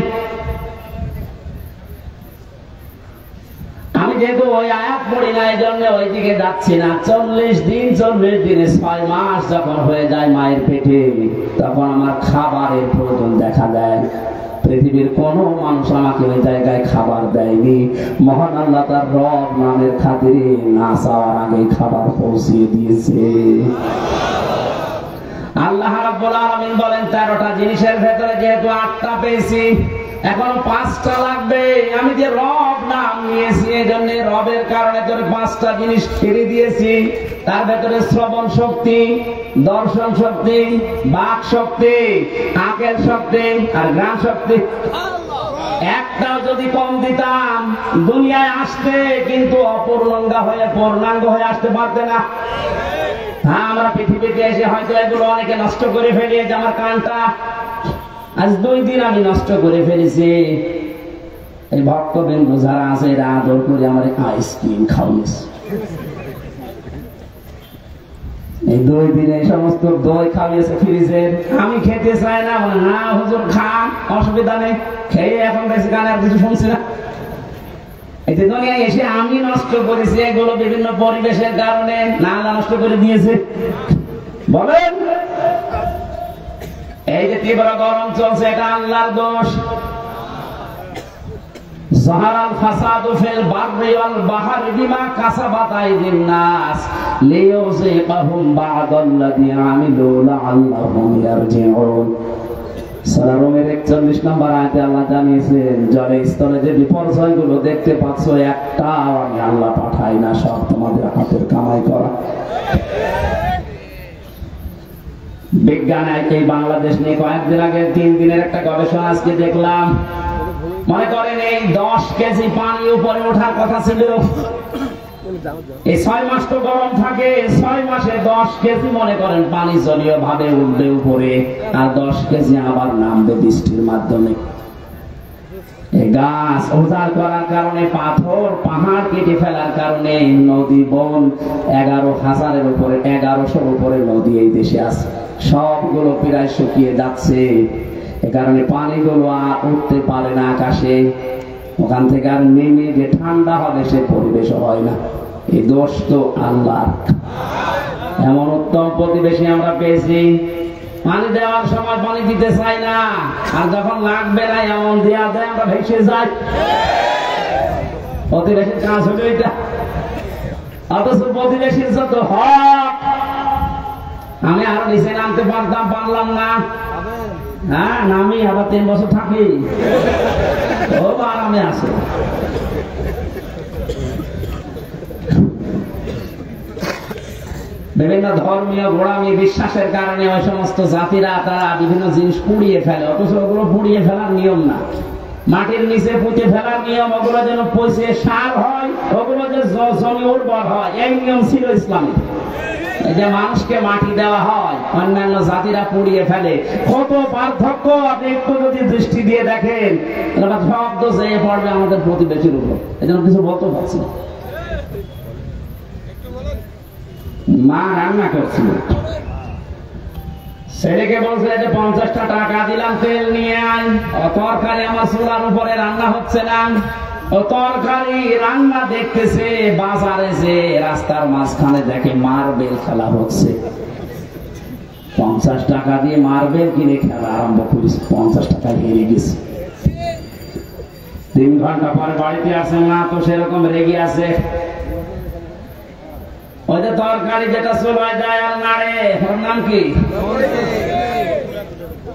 আমি যেহেতু ওই আয়াত পড়ি না, এই জন্য ওইদিকে যাচ্ছি না। 40 দিনে 6 মাস যখন হয়ে যায় মায়ের পেটে, তখন আমার খাবারের প্রয়োজন দেখা দেয়। পৃথিবীর কোন মানুষ আমাকে ওই জায়গায় খাবার দেয়নি। মহান আল্লাহ তার রব নামের খাতিরে না চাওয়ার আগে খাবার পৌঁছিয়ে দিয়েছে। আল্লাহ রাব্বুল আলামিন বলেন 13টা জিনিসের ভেতরে যেহেতু 8টা পেয়েছি, এখন 5টা লাগবে। আমি যে রব নাম নিয়েছি, এই জন্য রবের কারণে তোর 5টা জিনিস ছেড়ে দিয়েছি। তার ভেতরে শ্রবণ শক্তি, দর্শন শক্তি, বাক শক্তি, আকেল শক্তি আর ঘ্রাণ শক্তি। একটাও যদি কম দিতাম দুনিয়ায় আসতে কিন্তু পূর্ণাঙ্গ হয়ে আসতে পারতে না। হ্যাঁ, আমরা পৃথিবীতে এসে হয়তো এগুলো অনেকে নষ্ট করে ফেলি। যে আমার কানটা আজ 2 দিন আমি নষ্ট করে ফেলেছি। এই ভক্তবৃন্দ যারা আছে এরা আদর করে আমার আইসক্রিম খাওয়াইছে। এই 2 দিনে সমস্ত দই খাওয়াইছে ফ্রিজের। আমি খেতে চাই না, না হুজুর খান, অসুবিধা নেই, খেয়ে এখন বেশি গানে আর কিছু শুনছি না। এই যে দুনিয়ায় এসে আমি নষ্ট করেছি এগুলো বিভিন্ন পরিবেশের কারণে, না নষ্ট করে দিয়েছে বলেন। এই যে তীব্র গরম চলছে, এটা আল্লাহর দোষ। যাহারাল ফাসাদু ফিল বাররি ওয়াল বাহরি বিমা কাসাবাত আইদিন নাস লিইউযিকাহুম বা'দাল্লাযী আমিলু লাআল্লাহুম ইয়ারজিউন। সূরা রুমের 41 নম্বর আয়াতে আল্লাহ জানিয়েছেন, জলের স্তরে যে বিপর্যয়গুলো দেখতে পাচ্ছ, একটাও আমি আল্লাহ পাঠাই না, সব তোমাদের হাতের কামাই করা। বিজ্ঞান এই বাংলাদেশ নিয়ে কয়েকদিন আগে 3 দিনের একটা গবেষণা আজকে দেখলাম। মনে করেন এই 10 কেজি পানি উপরে ওঠার কথা ছিল, এই 6 মাস তো গরম থাকে, 6 মাসে 10 কেজি মনে করেন পানি জলীয় ভাবে উঠবে উপরে, আর 10 কেজি আবার নামবে বৃষ্টির মাধ্যমে। এই গাছ উজাড় করার কারণে, পাথর পাহাড় কেটে ফেলার কারণে নদী বন 11,000-এর উপরে 1100-র উপরে নদী এই দেশে আছে, সবগুলো প্রায় শুকিয়ে যাচ্ছে। এ কারণে পানিগুলো আর উঠতে পারে না আকাশে, ওখান থেকে আর নেমে যে ঠান্ডা হবে সে পরিবেশ হয় না। এই দোষ তো আল্লাহ। এমন উত্তম প্রতিবেশী আমরা পেয়েছি, পানি দেওয়ার সময় পানি দিতে চাই না, আর যখন লাগবে না এমন দেওয়া দেয় আমরা ভেসে যাই। প্রতিবেশীর কাজ হলো এটা। অথচ প্রতিবেশীর যত হক, আমি আরো নিচে নামতে পারলাম না। হ্যাঁ, নামি আবার 3 বছর থাকি, ও আরামে আছে। বিভিন্ন ধর্মীয় গোড়ামি বিশ্বাসের কারণে ওই সমস্ত জাতিরা তারা বিভিন্ন জিনিস পুড়িয়ে ফেলে, অথচ ওগুলো পুড়িয়ে ফেলার নিয়ম না। মাটির নিচে পুঁতে ফেলার নিয়ম, ওগুলো যেন পচে সার হয়, ওগুলো যে জমি উর্বর হয়, এই নিয়ম ছিল ইসলামে। এই যে মানুষকে মাটি দেওয়া হয়, অন্যান্য জাতিরা পুড়িয়ে ফেলে। কত পার্থক্য আপনি একটু যদি দৃষ্টি দিয়ে দেখেন, সব দোষ যেয়ে পড়বে আমাদের প্রতিবেশীর উপর। এই জন্য কিছু বলতে পারছি না। মা রান্না করছিল, ছেলেকে বলছে যে 50টা টাকা দিলাম তেল নিয়ে আয়, ও তরকারি আমার চুলার উপরে রান্না হচ্ছে না। ও তরকারি রান্না দেখতেছে, বাজারে যে রাস্তার মাঝখানে দেখে মার্বেল খেলা হচ্ছে। 50 টাকা দিয়ে মার্বেল কিনে খেলা আরম্ভ করেছে, 50 টাকা হেরে গেছে। 3 ঘন্টা পরে বাড়িতে আসে, না তো সেরকম রেগে আছে। ওই যে তরকারি যেটা চুলায় দেয় আর নাড়ে, ওর নাম কি?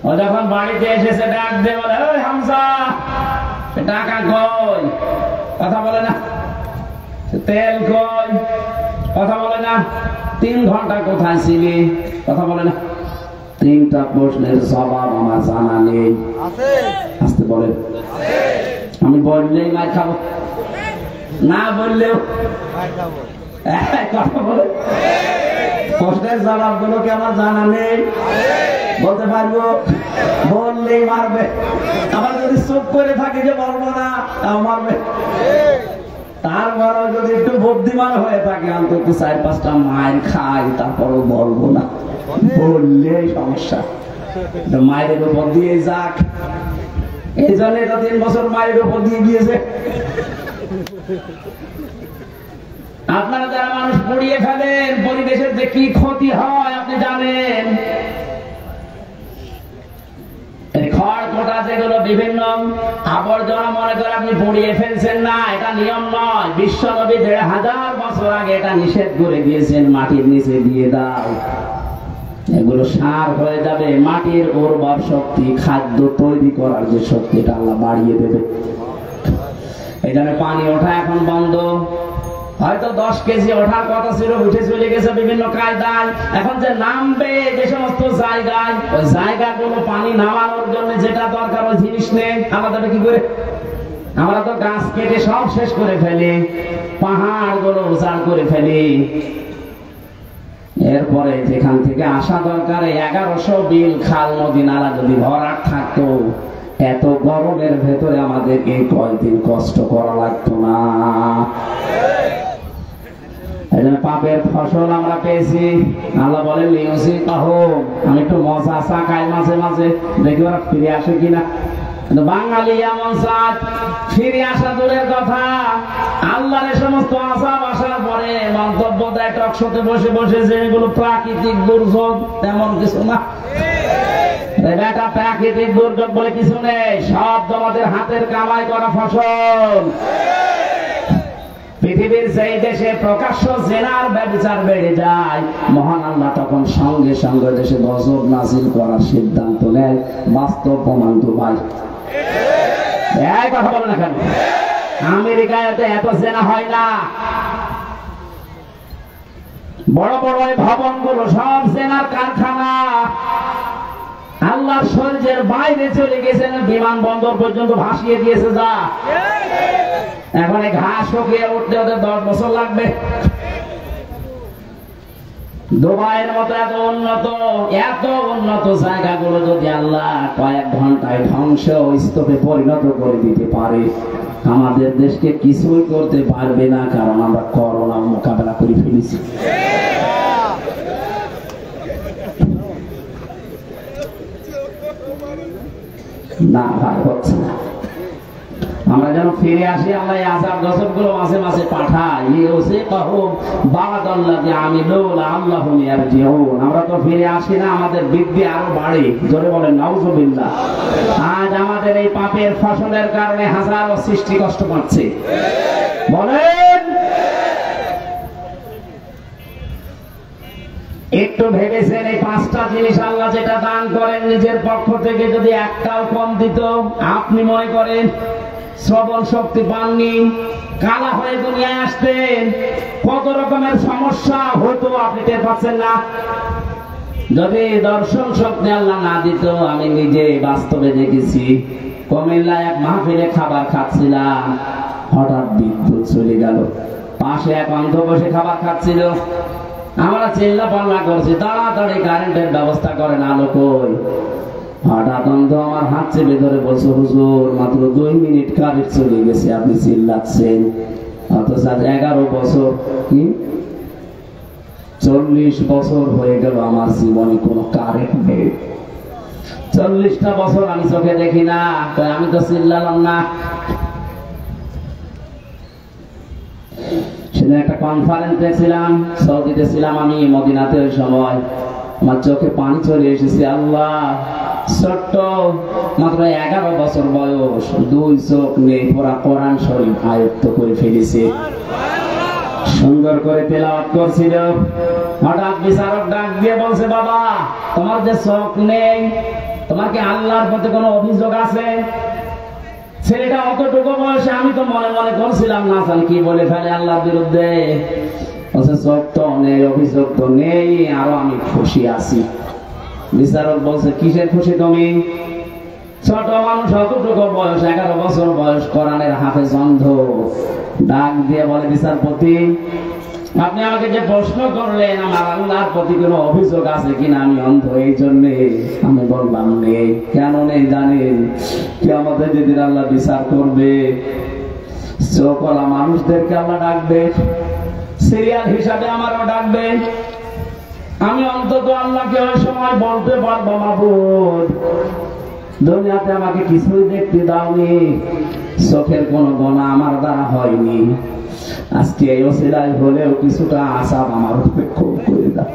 ও যখন বাড়িতে এসেছে ডাক দিয়ে বলে, ওই হামজা টাকা কই? কথা বলে না। তেল কই? কথা বলে না। 3 ঘন্টা কোথায় ছিলি? কথা বলে না। 3টা প্রশ্নের জবাব আমার জানা নেই। আসতে বলেন, আমি বললেই মার খাবো, না বললেও কথা বলে। প্রশ্নের জবাব গুলো কি আমার জানা নেই? বলতে পারবো, বললেই মারবে। আবার যদি চুপ করে থাকি যে বলবো না, তাও মারবে। তারপরও যদি একটু বুদ্ধিমান হয়ে থাকে, অন্তত 4-5টা মায়ের খাই, তারপরও বলবো না, বললেই সমস্যা। মায়ের উপর দিয়ে যাক, এই জন্য তো 3 বছর মায়ের উপর দিয়ে গিয়েছে। আপনারা যারা মানুষ পুড়িয়ে ফেলেন, পরিবেশের যে কি ক্ষতি হয় আপনি জানেন। খড় কোটা যেগুলো বিভিন্ন আবর্জনা মনে করে আপনি পুড়িয়ে ফেলছেন না, এটা নিয়ম নয়। বিশ্বনবী 1500 বছর আগে এটা নিষেধ করে দিয়েছেন, মাটির নিচে দিয়ে দাও, এগুলো সার হয়ে যাবে। মাটির উর্বর শক্তি, খাদ্য তৈরি করার যে শক্তি, এটা আল্লাহ বাড়িয়ে দেবে। এই জন্য পানি ওঠা এখন বন্ধ। হয়তো 10 কেজি ওঠার কথা ছিল, উঠে চলে গেছে বিভিন্ন কায়দায়। এখন যে নামবে যে সমস্ত জায়গায়, ওই জায়গাগুলো পানি নামানোর জন্য যেটা দরকার ওই জিনিস নেই। আমাদের কি করে, আমরা তো গাছ কেটে সব শেষ করে ফেলি, পাহাড় গুলো উজাড় করে ফেলি। এরপরে যেখান থেকে আসা দরকার 1100 বিল খাল নদী নালা যদি ভরাট থাকতো, এত গরমের ভেতরে আমাদের এই কয়েকদিন কষ্ট করা লাগতো না। পাপের ফসল আমরা পেয়েছি। আল্লাহ বলেন আমি একটু মজা চাকাই মাঝে মাঝে, দেখি ওরা ফিরে আসে কিনা। বাঙালি এমন জাত, ফিরে আসা দূরের কথা, আল্লাহর সমস্ত আযাব আসার পরে মন্তব্য দেয় টকশোতে বসে বসে যে এগুলো প্রাকৃতিক দুর্যোগ, তেমন কিছু না। এটা প্রাকৃতিক দুর্যোগ বলে কিছু নেই, সব তোমাদের হাতের কামাই করা ফসল। পৃথিবীর যেই দেশে প্রকাশ্য জেনার ব্যভিচার বেড়ে যায়, মহান আল্লাহ তখন সঙ্গে সঙ্গে দেশে গজব নাজিল করার সিদ্ধান্ত নেয়। বাস্তব প্রমাণ তো ভাই, এই কথা বলে না কেন? আমেরিকায় এত জেনা হয় না। বড় বড় ভবনগুলো সব জেনার কারখানা। আল্লাহর শরীরের বাইরে চলে গেছেন, বিমানবন্দর পর্যন্ত ভাসিয়ে দিয়েছে। যা এখন ঘাস শুকিয়ে উঠতে ওদের 10 বছর লাগবে। দুবাইয়ের মতো এত উন্নত জায়গাগুলো যদি আল্লাহ কয়েক ঘন্টায় ধ্বংস স্তূপে পরিণত করে দিতে পারে, আমাদের দেশকে কিছুই করতে পারবে না, কারণ আমরা করোনা মোকাবেলা করে ফেলেছি। না ভাই, হচ্ছে না। আমরা যেন ফিরে আসি, আল্লাহ আযাব গজব গুলো মাঝে মাঝে পাঠায়। আমরা তো ফিরে আসি না, আমাদের বৃদ্ধি আরো বাড়ে। জোরে বলেন নাউজুবিল্লাহ। আজ আমাদের এই পাপের ফসলের কারণে হাজারো সৃষ্টি কষ্ট পাচ্ছে। বলেন, একটু ভেবেছেন এই 5টা জিনিস আল্লাহ যেটা দান করেন নিজের পক্ষ থেকে, যদি একটাও কম দিত, আপনি মনে করেন শ্রবণ শক্তি পাননি, কালা হয়ে দুনিয়ায় আসতেন, কত রকমের সমস্যা হতো আপনি টের পাচ্ছেন না। যদি দর্শন শক্তি আল্লাহ না দিত, আমি নিজে বাস্তবে দেখেছি, কুমিল্লায় এক মাহফিলে খাবার খাচ্ছিলাম, হঠাৎ বিদ্যুৎ চলে গেল। পাশে এক অন্ধ বসে খাবার খাচ্ছিল। আমরা চিল্লা পাল্লা করছি, তাড়াতাড়ি কারেন্টের ব্যবস্থা করেন, আলো কই। হঠাৎ অন্ধ আমার হাত চেপে ধরে বলছে, হুজুর মাত্র 2 মিনিট কারেন্ট চলে গেছে, আপনি চিল্লাচ্ছেন। অথচ 11 বছর কি 40 বছর হয়ে গেল আমার জীবনে কোনো কারেন্ট নেই। 40টা বছর আমি চোখে দেখি না, আমি তো চিল্লালাম না। সেদিন একটা কনফারেন্সে ছিলাম, সৌদিতে ছিলাম আমি, মদিনাতে। ওই সময় আমার চোখে পানি চলে এসেছে। আল্লাহ, ছোট্ট মাত্র 11 বছর বয়স, 2 চোখ নেই, পুরা কোরআন শরীফ আয়ত্ত করে ফেলেছে, সুন্দর করে তেলাওয়াত করছিল। হঠাৎ বিচারক ডাক দিয়ে বলছে, বাবা তোমার যে চোখ নেই, তোমার কি আল্লাহর প্রতি কোনো অভিযোগ আছে? ছেলেটা অতটুকু বয়সে, আমি তো মনে মনে করছিলাম না জানি কি বলে ফেলে আল্লাহর বিরুদ্ধে। চোখ তো নেই, অভিযোগ তো নেই, আরো আমি খুশি আছি। বিচারক বলছে, কিসের খুশি তুমি? ছোট মানুষ, অতটুকু বয়স, 11 বছর বয়স, কোরআনের হাফেজ, অন্ধ। ডাক দিয়ে বলে, বিচারপতি আপনি আমাকে যে প্রশ্ন করলেন আমার আল্লাহর প্রতি কোনো অভিযোগ আছে কিনা আমি অন্ধ এই জন্যে আমি বললাম নেই। কেন নেই জানেন? কিয়ামতের যেদিন আল্লাহ বিচার করবে চোখওয়ালা মানুষদেরকে আল্লাহ ডাকবে, সিরিয়াল হিসাবে আমারও ডাকবে। আমি অন্তত আল্লাহকে ওই সময় বলতে পারবো, মাবুদ দুনিয়াতে আমাকে কিছুই দেখতে দাওনি, চোখের কোনো গোনা আমার দ্বারা হয়নি, আজকে এই ওসিলায় হলেও কিছুটা আসাব আমার উপরে খুব করে দাও।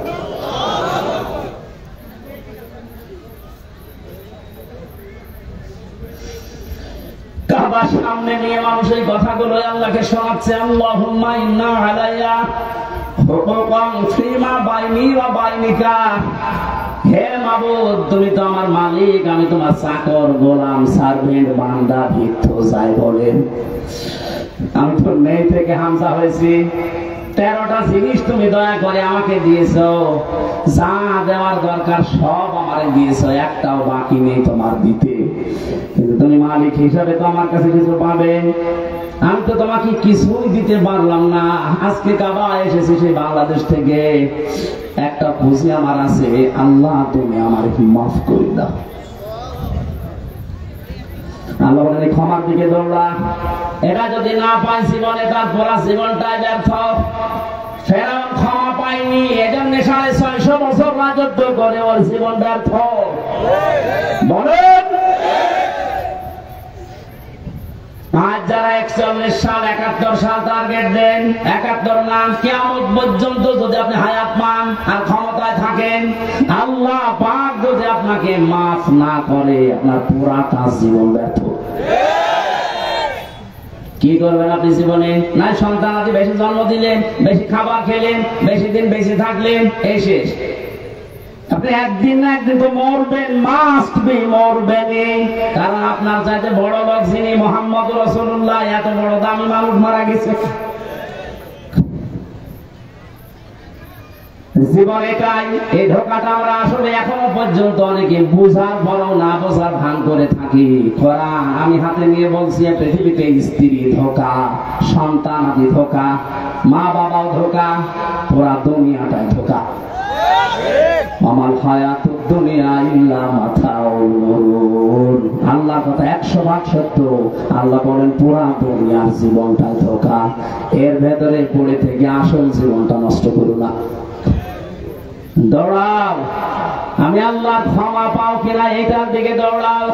কাবার সামনে নিয়ে মানুষ এই কথাগুলো আল্লাহকে শোনাচ্ছে, আল্লাহুম্মা ইন্না আলাইয়া হুকুকান ফিমা বাইনি ওয়া বাইনিকা। হে মাবুদ, তুমি তো আমার মালিক, আমি তোমার চাকর, গোলাম, সার্ভেন্ট, বান্দা, ভিক্ষু যাই বলেন। আমি তো নেই থেকে হামজা হয়েছি, 13টা জিনিস তুমি দয়া করে আমাকে দিয়েছো, যা দেওয়ার দরকার সব আমারে দিয়েছো, একটাও বাকি নেই তোমার দিতে। কিন্তু তুমি মালিক হিসাবে তো আমার কাছে কিছু পাবে, আমি তো তোমাকে কিছুই দিতে পারলাম না। আজকে কাবা এসেছি সেই বাংলাদেশ থেকে, একটা পুঁজি আমার আছে, আল্লাহ তুমি আমার মাফ করে দাও। আল্লাহ বলেন ক্ষমার দিকে দৌড়া, এটা যদি না পাই জীবনে তার পুরা জীবনটাই ব্যর্থ। ফেরাউন ক্ষমা পায়নি, এজন্য 650 বছর রাজত্ব করে ওর জীবন ব্যর্থ। বলেন আজ যারা 41 সাল 71 সাল টার্গেট দেন, 71 না কিয়ামত পর্যন্ত যদি আপনি হায়াত পান আর ক্ষমতায় থাকেন, আল্লাহ পাক যদি আপনাকে মাফ না করে আপনার পুরাটা জীবন ব্যর্থ। কি করবেন আপনি জীবনে? না সন্তান আদি বেশি জন্ম দিলেন, বেশি খাবার খেলেন, বেশি দিন বেশি থাকলেন, এই শেষ। আপনি একদিন না একদিন তো মরবেন, মাস্ট বি মরবেনই। কারণ আপনার চাইতে বড় লোক যিনি মুহাম্মদ রাসূলুল্লাহ, এত বড় দামি মানুষ মারা গেছে। জীবন এটাই, এই ধোকাটা আমরা আসলে এখনো পর্যন্ত অনেকে বুঝার পরও না বোঝার ভান করে থাকি। কোরআন আমি হাতে নিয়ে বলছি, পৃথিবীতে স্ত্রী ধোকা, সন্তান আদি ধোকা, মা বাবাও ধোকা, পুরা দুনিয়াটাই ধোকা। আমার হায়াতুদ দুনিয়া ইল্লা মাতাউল গুরুর। আল্লাহর কথা 100% সত্য। আল্লাহ বলেন পুরা দুনিয়ার জীবনটাই ধোকা, এর ভেতরে পড়ে থেকে আসল জীবনটা নষ্ট করো না। দৌড়াও, আমি আল্লাহর ক্ষমা পাও কিনা এটার দিকে দৌড়াও।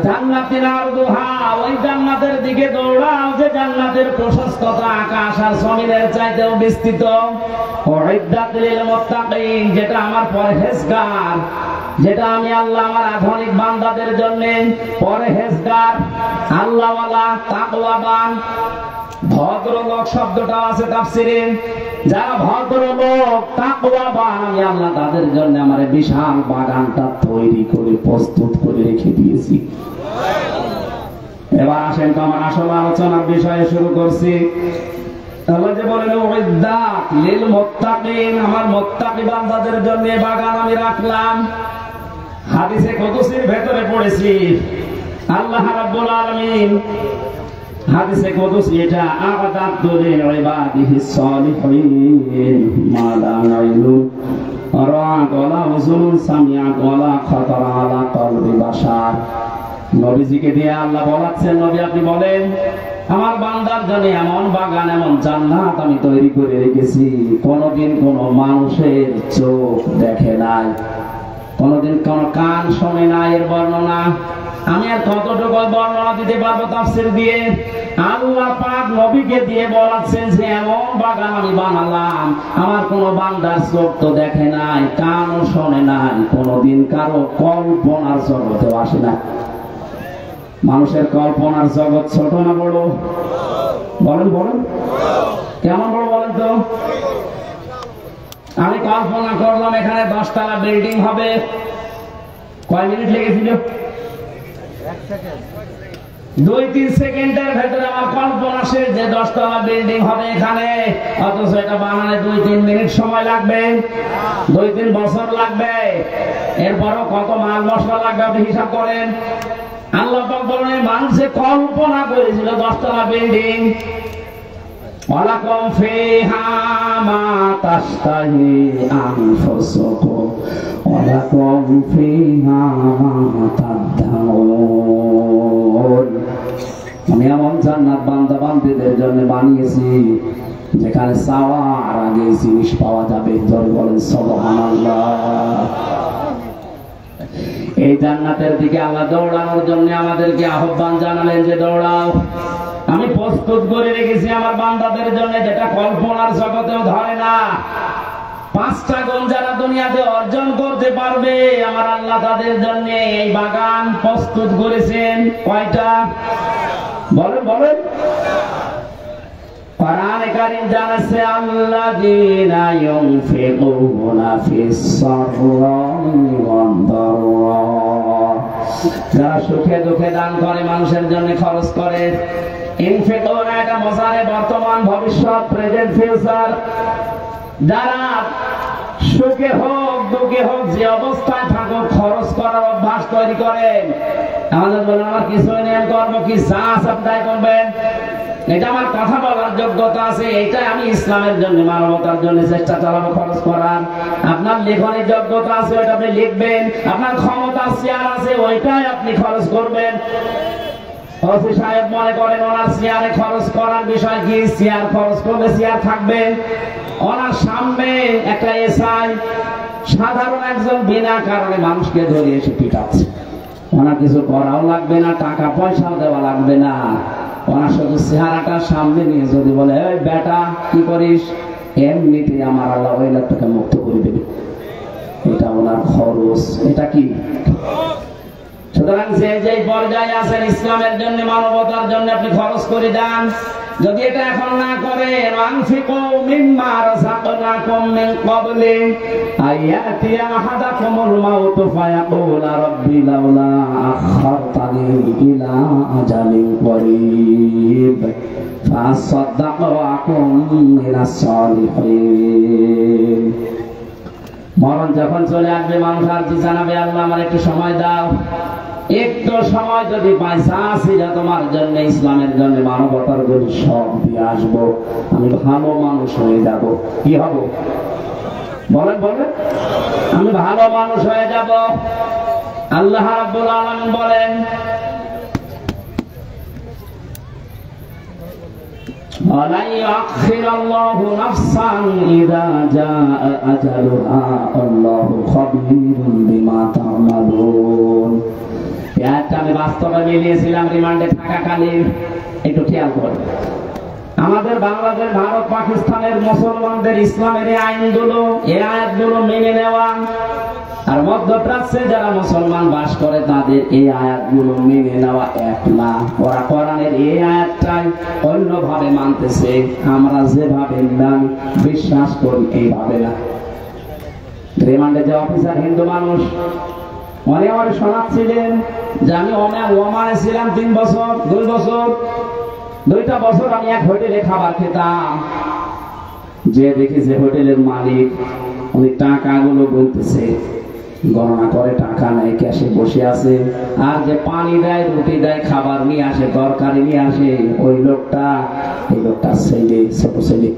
জান্নাতের আরদুহা, ওই জান্নাতের দিকে দৌড়াও যে জান্নাতের প্রশস্ততা আকাশ আর জমিনের চাইতেও বিস্তৃত। উইদ্দাত লিল মুত্তাকিন, যেটা আমার পরহেজগার, যেটা আমি আল্লাহ আমার আধুনিক বান্দাদের জন্য পরহেজগার, আল্লাহওয়ালা, তাকওয়াবান। ভদ্রলোক শব্দটা আছে তাফসিরে, যারা ভদ্রলোক তাকওয়াবান আমি আল্লাহ তাদের জন্য আমার বিশাল বাগানটা তৈরি করে প্রস্তুত করে রেখে দিয়েছি। এবার আসেন তো আমার আসল আলোচনার বিষয়ে শুরু করছি। আল্লাহ যে বলেন উইদ্দাত লিল মুত্তাকিন, আমার মুত্তাকি বান্দাদের জন্য বাগান আমি রাখলাম। হাদিসে কুদসির ভেতরে পড়েছি আল্লাহ রাব্বুল আলামিন হাদিসে কুদসি এটা আ'দাতু লিইবাদিহিস সালিহিন মা লা নাইলু রাআত ওয়ালা উযুনুন সামিআত ওয়ালা খাতারা আলা কলবি বাশার। নবীজিকে দিয়ে আল্লাহ বলাচ্ছেন, নবী আপনি বলেন আমার বান্দার জন্য এমন বাগান, এমন জান্নাত আমি তৈরি করে রেখেছি কোনদিন কোন মানুষের চোখ দেখে নাই, কোনদিন কোন কান শোনে নাই এর বর্ণনা। আমি আর কতটুকু বর্ণনা দিতে পারবো তাফসীর দিয়ে? আল্লাহ পাক নবীকে দিয়ে বলাচ্ছেন যে এমন বাগান আমি বানালাম, আমার কোন বান্দার চোখ তো দেখে নাই, কানও শোনে নাই, কোনদিন কারো কল্পনার জগতেও আসে না। মানুষের কল্পনার জগৎ ছোট না বড়? বলেন বলেন, কেমন বড় বলেন তো? আমি কল্পনা করলাম এখানে 10 তলা বিল্ডিং হবে, কয় মিনিট লেগেছিল? 2-3 সেকেন্ডের ভেতরে আমার কল্পনা শেষ যে 10 তলা বিল্ডিং হবে এখানে, অথচ এটা বানাতে 2-3 মিনিট সময় লাগবে, 2-3 বছর লাগবে। এরপরও কত মাল মশলা লাগবে আপনি হিসাব করেন। আল্লাহ পাক বলেন মানুষে কল্পনা করেছিল 10তলা বিল্ডিং, ওয়ালাকুম ফিহা মা তাশতাহি আনফুসুকুম ওয়ালাকুম ফিহা মা তাদউন। আমি এমন জান্নাত বান্দা বান্দীদের জন্য বানিয়েছি যেখানে চাওয়ার আগে জিনিস পাওয়া যাবে। জোরে বলেন সুবহানাল্লাহ। এই জান্নাতের দিকে আল্লাহ দৌড়ানোর জন্য আমাদেরকে আহ্বান জানালেন যে দৌড়াও। আমি প্রস্তুত করে রেখেছি আমার বান্দাদের জন্য, যেটা কল্পনার জগতেও ধরে না। 5টা গুণ যারা দুনিয়াতে অর্জন করতে পারবে আমার আল্লাহ তাদের জন্য এই বাগান প্রস্তুত করেছেন। কয়টা বলেন বলেন? কোরআনে কারীম জানাচ্ছে আল্লাযীনা ইউনফিকুনা ফিস সাররাই ওয়াদ দাররা, যারা সুখে দুঃখে দান করে, মানুষের জন্য খরচ করে। ইনফিকুনা এটা মুজারে বর্তমান ভবিষ্যৎ প্রেজেন্ট ফিউচার। যারা সুখে হোক দুঃখে হোক যে অবস্থায় থাকুক খরচ করার অভ্যাস তৈরি করেন। আমাদের বলেন আমার কিছু নেই করবো কি, যা সব তাই করবেন, এটা আমার কথা বলার যোগ্যতা আছে, এইটাই আমি ইসলামের জন্য মানবতার জন্য চেষ্টা চালাবো খরচ করার। আপনার লেখনের যোগ্যতা আছে ওইটা আপনি লিখবেন, আপনার ক্ষমতা চেয়ার আছে ওইটাই আপনি খরচ করবেন। ওসি সাহেব মনে করেন ওনার চেয়ারে খরচ করার বিষয় কি, চেয়ার খরচ করলে চেয়ার থাকবে। ওনার সামনে একটা এসআই সাধারণ একজন বিনা কারণে মানুষকে ধরে এসে পিটাচ্ছে, ওনার কিছু করাও লাগবে না, টাকা পয়সাও দেওয়া লাগবে না। ওনার শুধু চেহারাটা সামনে নিয়ে যদি বলে এই বেটা কি করিস, এমনিতে আমার আল্লাহ ওই লোকটাকে মুক্ত করে দেবে। এটা ওনার খরচ। এটা কি? সুতরাং যে যে পর্যায়ে আছেন ইসলামের জন্য মানবতার জন্য আপনি খরচ করে দেন। যদি এটা এখন না করেন, আনফিকু মিম্মা রাযাকনাকুম মিন ক্বাবলি আয়াতিয়া আহাদাকুমুল মাউতু ফায়াকুলা রাব্বি লাউলা আখারতানি ইলা আজালিন করিব ফাসাদদাকু ওয়া আকুম মিনাস সালিহিন। মরণ যখন চলে আসবে মানুষ আর কি জানাবে, আল্লাহ আমার একটু সময় দাও। একটু সময় যদি পাই, ছিল তোমার জন্য ইসলামের জন্য মানবতার জন্য সব দিয়ে আসবো, আমি ভালো মানুষ হয়ে যাব। কি হব বলেন বলেন? আমি ভালো মানুষ হয়ে যাব। আল্লাহ রাব্বুল আলামিন বলেন ওয়ালাই আখিরাল্লাহু নাফসান ইযা জাআ আজালুহা আল্লাহু খাবীরুম বিমা তা'মালুন। এটা আমি বাস্তবে মিলিয়েছিলাম রিমান্ডে থাকাকালীন। একটু খেয়াল করুন, আমাদের বাংলাদেশ ভারত পাকিস্তানের মুসলমানদের ইসলামের এই আইনগুলো এই আয়াতগুলো মেনে নেওয়া, আর মধ্যপ্রাচ্যে যারা মুসলমান বাস করে তাদের এই আয়াতগুলো মেনে নেওয়া এক না। ওরা কোরআনের এই আয়াতটাই অন্যভাবে মানতেছে, আমরা যেভাবে বিশ্বাস করি এইভাবে না। রিমান্ডে যে অফিসার হিন্দু মানুষ উনি আমার শোনাচ্ছিলেন যে আমি ওমানে ছিলাম 3 বছর 2 বছর 2টা বছর আমি এক হোটেলে খাবার খেতাম। যে দেখি যে হোটেলের মালিক উনি টাকাগুলো গুনতেছে, গণনা করে টাকা নেয়, ক্যাশে বসে আছে। আর যে পানি দেয়, রুটি দেয়, খাবার নিয়ে আসে, তরকারি নিয়ে আসে, ওই লোকটা এই লোকটা ছেলে, ছোট ছেলে।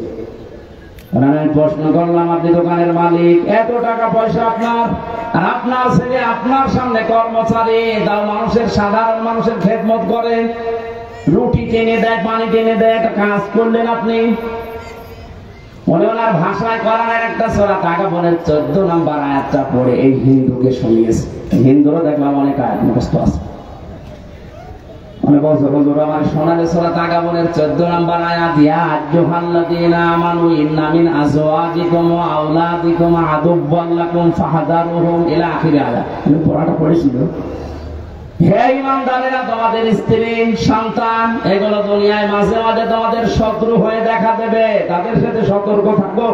আমি প্রশ্ন করলাম আপনি দোকানের মালিক, এত টাকা পয়সা আপনার, আর আপনার ছেলে আপনার সামনে কর্মচারী, তাও মানুষের সাধারণ মানুষের খেদমত করে, রুটি টেনে দেয়, পানি টেনে দেয়, একটা কাজ করলেন আপনি। মনে ওনার ভাষায় কোরআনের একটা সূরা তাগাবনের 14 নম্বর আয়াতটা পড়ে এই হিন্দুকে শুনিয়েছে। হিন্দুরা দেখলাম অনেক আয়াত মুখস্থ আছে। বলছে হুজুর আমার শোনালে সূরা তাগাবনের 14 নম্বর আয়াত, ইয়া আইয়ুহাল্লাযীনা আমানু ইন্না মিন আজওয়াজিকুম ওয়া আওলাদিকুম আদুওয়ান লাকুম ফাহযারুহুম ইলা আখির আয়াত। আমি পড়াটা পড়েছিল। হে ঈমানদারেরা, তোমাদের স্ত্রী সন্তান এগুলো দুনিয়ায় মাঝে মাঝে তোমাদের শত্রু হয়ে দেখা দেবে, তাদের সাথে সতর্ক থাকো।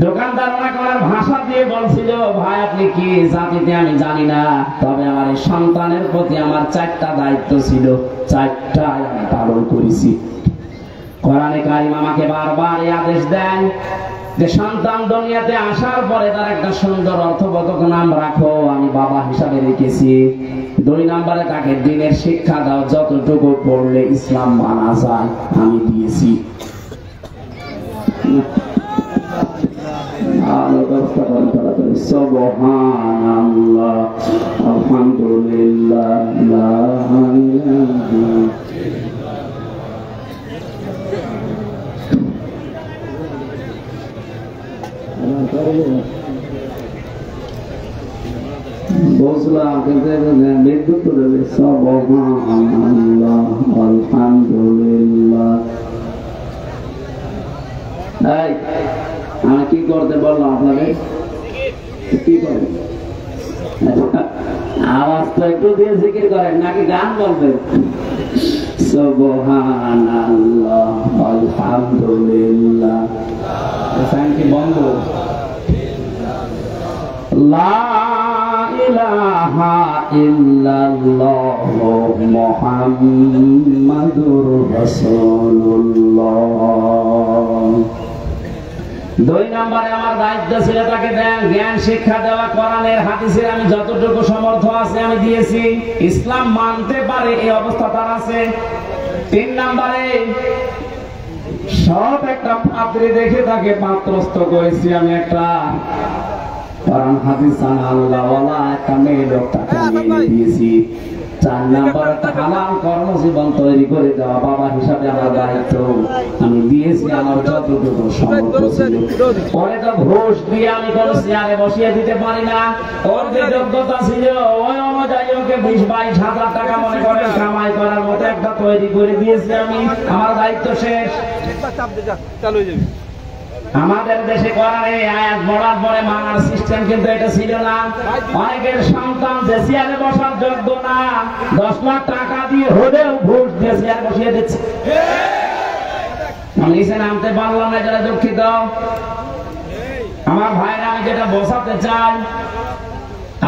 দোকানদার ওনাকে ওনার ভাষা দিয়ে বলছিল, ভাই আপনি কি জাতিতে আমি জানি না, তবে আমার এই সন্তানের প্রতি আমার 4টা দায়িত্ব ছিল, 4টা আমি পালন করেছি। কোরআনে কারীম আমাকে বারবার এই আদেশ দেন যে সন্তান দুনিয়াতে আসার পরে তার একটা সুন্দর অর্থবোধক নাম রাখো। আমি বাবা হিসাবে রেখেছি 2 নম্বরে তাকে দিনের শিক্ষা দাও, যতটুকু পড়লে ইসলাম মানা যায় আমি দিয়েছি। সুবহানাল্লাহ, আলহামদুলিল্লাহ, লা ইলাহা বুঝলাম, কিন্তু বিদ্যুৎ দেবে। সুবহানাল্লাহ, আলহামদুলিল্লাহ। এই আমি কি করতে বললাম আপনাদের? কি করেন? আওয়াজ তো একটু দিয়ে জিকির করেন, নাকি গান বলবেন? সুবহানাল্লাহ, আলহামদুলিল্লাহ। ফ্যান কি বন্ধ? লা ইলাহা ইল্লাল্লাহ মুহাম্মাদুর রাসূলুল্লাহ। 2 নম্বরে আমার দায়িত্ব ছিল তাকে জ্ঞান শিক্ষা দেওয়া, কোরআনের হাদিসের আমি যতটুকু সমর্থ আছে আমি দিয়েছি। ইসলাম মানতে পারে এই অবস্থা তার আছে। 3 নম্বরে সব একটা পাত্রে দেখে তাকে পাত্রস্থ করেছি আমি। একটা কোরআন হাদিস জানা আল্লাহওয়ালা একটা মেয়ে লোক তাকে আমি এনে দিয়েছি। 4 নম্বর একটা হালাল কর্মজীবন তৈরি করে দেওয়া বাবা হিসাবে আমার দায়িত্ব আমি দিয়েছি, আমার যতটুকু সামর্থ্য ছিল। পরে তো ঘুষ দিয়ে আমি কোনো চেয়ারে বসিয়ে দিতে পারি না। ওর যে যোগ্যতা ছিল ওই অনুযায়ী ওকে 20-22 হাজার টাকা মনে করে কামাই করার মতো একটা তৈরি করে দিয়েছি আমি। আমার দায়িত্ব শেষ। আমাদের দেশে করার এই আয়াত পড়ার পরে মানার সিস্টেম কিন্তু এটা ছিল না। অনেকের সন্তান যে চেয়ারে বসার যোগ্য না, 10 লাখ টাকা দিয়ে হলেও ঘুষ দিয়ে চেয়ার বসিয়ে দিচ্ছে। আমি নিচে নামতে পারলাম না, যারা দুঃখিত। আমার ভাইরা, আমি যেটা বোঝাতে চাই,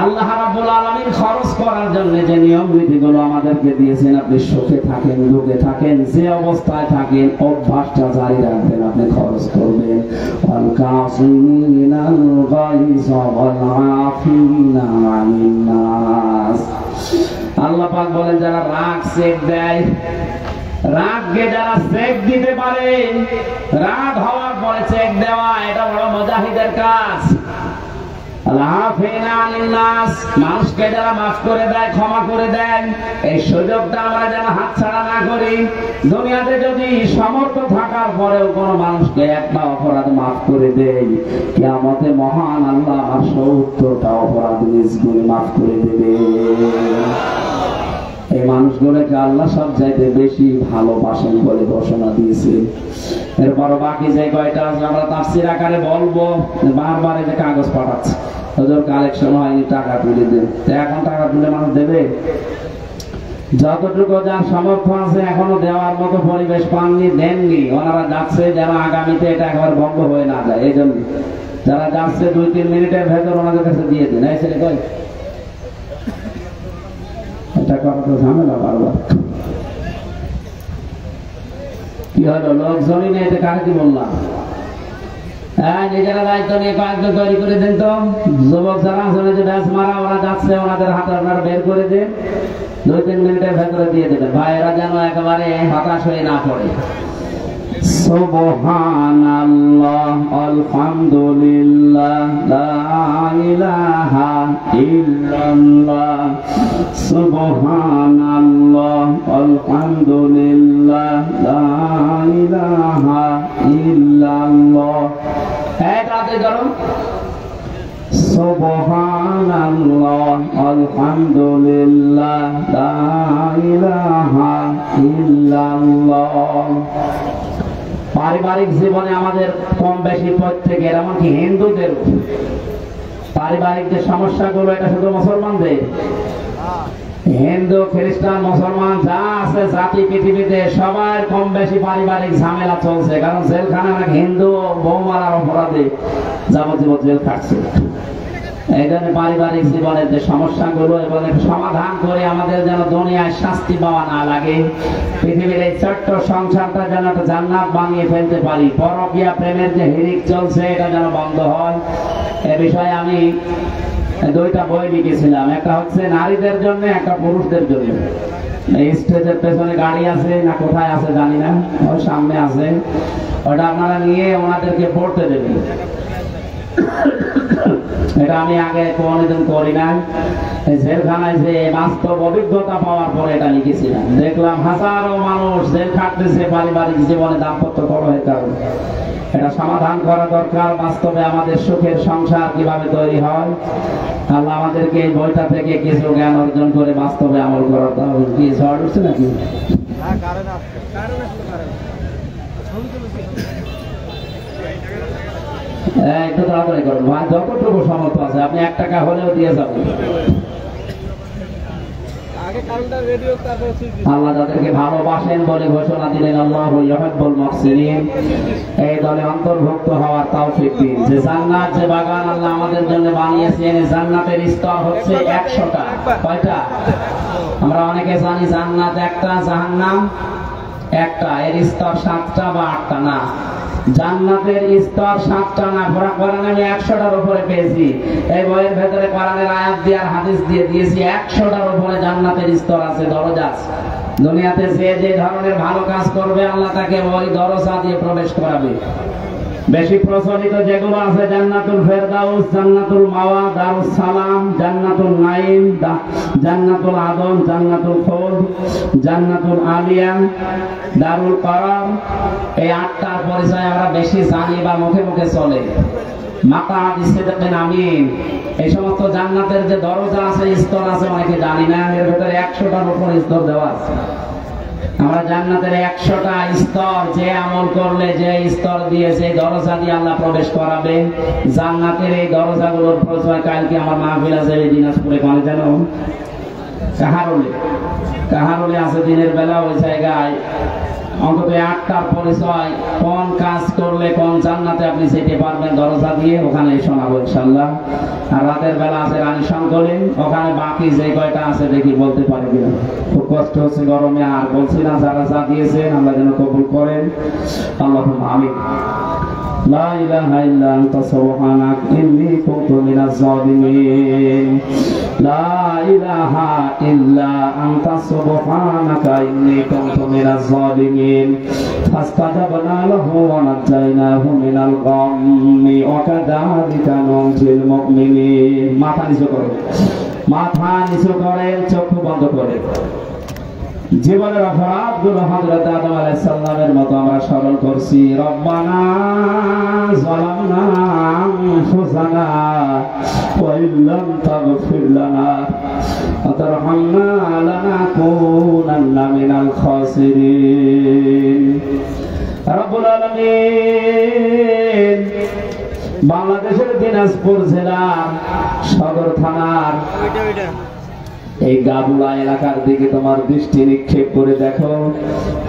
আল্লাহ রাব্বুল আলামিন খরচ করার জন্য যে নিয়ম নীতিগুলো আমাদেরকে দিয়েছেন, আপনি সুখে থাকেন দুঃখে থাকেন যে অবস্থায় থাকেন অভ্যাসটা জারি রাখবেন, আপনি খরচ করবেন। ওয়াল কাযিমিনাল গায়জ ওয়াল আফিনা আনিন নাস। আল্লাহ পাক বলেন যারা রাগ চেক দেয়, রাগকে যারা চেক দিতে পারে, রাগ হওয়ার পরে চেক দেওয়া, এটা বড় মুজাহিদের কাজ। মানুষকে যারা মাফ করে দেয়, ক্ষমা করে দেন, এই সুযোগটা আমরা যেন হাতছাড়া না করি। দুনিয়াতে যদি সামর্থ্য থাকার পরেও কোন মানুষকে একটা অপরাধ মাফ করে দেয়, কিয়ামতে মহান আল্লাহ আমার 70টা অপরাধ নিজ গুণে মাফ করে দেবে। এই মানুষগুলোকে আল্লাহ সব চাইতে বেশি ভালোবাসেন বলে ঘোষণা দিয়েছেন। এরপর বাকি যে কয়টা আছে আমরা তাফসীর আকারে বলবো। বারবার এই যে কাগজ পাঠাচ্ছে, ওদের কালেকশন হয়নি, টাকা তুলে দেন। এখন টাকা তুলে মানুষ দেবে? যতটুকু যার সামর্থ্য আছে এখনো দেওয়ার মতো পরিবেশ পাননি, দেননি। ওনারা যাচ্ছে যেন আগামীতে এটা একবার বন্ধ হয়ে না যায়, এই জন্য যারা যাচ্ছে 2-3 মিনিটের ভেতর ওনাদের কাছে দিয়ে দিন। এই ছেলে কই, এটা করা তো ঝামেলা। বারবার কি হলো, লোকজনই নেই, কাকে কি বললাম? হ্যাঁ, নিজেরা দায়িত্ব নিয়ে কয়েকজন তৈরি করে দেন তো। যুবক যারা আসলে যে ব্যাস মারা ওরা যাচ্ছে, ওনাদের হাতে আপনারা বের করে দেন, 2-3 মিনিটের ভেতরে দিয়ে দেবেন। ভাইয়েরা যেন একেবারে হতাশ হয়ে না পড়ে। সুবহানাল্লাহ, আলহামদুলিল্লাহ, লা ইলাহা ইল্লাল্লাহ। সুবহানাল্লাহ, আলহামদুলিল্লাহ, লা ইলাহা ইল্লাল্লাহ। এটাতে করো। সুবহানাল্লাহ, আলহামদুলিল্লাহ, লা ইলাহা ইল্লাল্লাহ। পারিবারিক জীবনে আমাদের কম বেশি প্রত্যেকের, এমনকি হিন্দুদের পারিবারিক যে সমস্যাগুলো, এটা শুধু মুসলমানদের? হিন্দু খ্রিস্টান মুসলমান যা আছে জাতি পৃথিবীতে সবার কম বেশি পারিবারিক ঝামেলা চলছে। কারণ জেলখানা অনেক হিন্দু বউ মারার অপরাধে যাবজ্জীবন জেল খাটছে। এই জন্য পারিবারিক জীবনের যে সমস্যাগুলো এবং সমাধান করে আমাদের যেন দুনিয়ায় শাস্তি পাওয়া না লাগে, পৃথিবীর এই ছোট্ট সংসারটা যেন একটা জান্নাত বানিয়ে ফেলতে পারি। পরকীয়া প্রেমের যে হিরিক চলছে এটা যেন বন্ধ হয়। এ বিষয়ে আমি দুইটা বই লিখেছিলাম, একটা হচ্ছে নারীদের জন্য, একটা পুরুষদের জন্য। এই স্টেজের পেছনে গাড়ি আছে না কোথায় আছে জানি না, ওই সামনে আছে, ওটা আপনারা নিয়ে ওনাদেরকে পড়তে দেবেন। এটা আমি আগে কোনদিন করি নাই, জেলখানায় যে বাস্তব অভিজ্ঞতা পাওয়ার পরে এটা লিখেছিলাম। দেখলাম হাজারো মানুষ জেল খাটতেছে পারিবারিক জীবনে দাম্পত্য কলহের কারণে। এটা সমাধান করা দরকার। বাস্তবে আমাদের সুখের সংসার কিভাবে তৈরি হয়, আল্লাহ আমাদেরকে এই বইটা থেকে কিছু জ্ঞান অর্জন করে বাস্তবে আমল করার দাও। কি ঝড় উঠছে নাকি? একটু তাড়াতাড়ি করুন ভাই, যতটুকু সামর্থ্য আছে আপনি 1 টাকা হলেও দিয়ে যাবেন। আল্লাহ যাদেরকে ভালোবাসেন বলে ঘোষণা দিলেন, আল্লাহু ইউহিব্বুল মুহসিনিন, এই দলে অন্তর্ভুক্ত হওয়ার তৌফিক দিন। যে জান্নাত, যে বাগান আল্লাহ আমাদের জন্য বানিয়েছেন, জান্নাতের স্তর হচ্ছে 100টা। কয়টা? আমরা অনেকে জানি জান্নাত একটা, জাহান্নাম একটা, এর স্তর 7টা বা 8টা। না, জান্নাতের স্তর 7টা না, কোরআন আমি 100টার উপরে পেয়েছি। এই বইয়ের ভেতরে কোরআনের আয়াত দিয়ে আর হাদিস দিয়ে দিয়েছি 100টার উপরে জান্নাতের স্তর আছে, দরজা আছে। দুনিয়াতে যে ধরনের ভালো কাজ করবে আল্লাহ তাকে ওই দরজা দিয়ে প্রবেশ করাবে। বেশি প্রচলিত যেগুলো আছে জান্নাতুল ফেরদাউস, জান্নাতুল মাওয়া, দারুস সালাম, জান্নাতুল নাঈম, জান্নাতুল আদম, জান্নাতুল খুলদ, জান্নাতুল আলিয়া, দারুল করার। এই 8টার পরিচয় আমরা বেশি জানি বা মুখে মুখে চলে। মাকাদ সিদকিন আমিন, এই সমস্ত জান্নাতের যে দরজা আছে, স্তর আছে, অনেকে জানি না। এর ভিতরে 100টার উপর স্তর দেওয়া আছে। আমরা জান্নাতের 100টা স্তর, যে আমল করলে যে স্তর দিয়ে, যে দরজা দিয়ে আল্লাহ প্রবেশ করাবে। জান্নাতের এই দরজাগুলোর পরিচয় কালকে আমার মাহফিল আছে দিনাজপুরে, কোনে যেন কাহারুলে আছে দিনের বেলা, ওই জায়গায় অন্তত 8টার পরিচয়, কোন কাজ করলে কোন জান্নাতে আপনি যেতে পারবেন দরজা দিয়ে, ওখানে শোনাবো ইনশাআল্লাহ। আর রাতের বেলা আছে রানী সংকলিন, ওখানে বাকি যে কয়টা আছে দেখি বলতে পারি কিনা। খুব কষ্ট হচ্ছে গরমে, আর বলছি না, যারা যা দিয়েছেন আল্লাহ যেন কবুল করেন। আল্লাহুম্মা আমিন। লা ইলাহা ইল্লা আনতা সুবহানাক ইন্নী কুনতু মিনাজ জালিমিন। লা ইলাহা ইল্লা আনতা সুবহানাকা ইন্নী কুনতু মিনাজ জালিমিন। ফাস্তাজাবনা লাহু ওয়া নাজাইনাহু মিনাল গাম্মি ওয়া কাযালিকা নুনজিল মুমিনিন। মাথা নিচু করেন, মাথা নিচু করেন, চক্ষু বন্ধ করেন। জীবনের অপরাধগুলো হযরত আদম আলাইহিস সালামের মতো আমরা স্মরণ করছি। রব্বানা যালামনা আনফুসানা ওয়া ইল্লাম তাগফির লানা ওয়া তারহামনা লানাকুনান্না মিনাল খাসিরিন। রব্বুল আলামিন, বাংলাদেশের দিনাজপুর জেলার সদর থানার এই গাবুলা এলাকার দিকে তোমার দৃষ্টি নিক্ষেপ করে দেখো।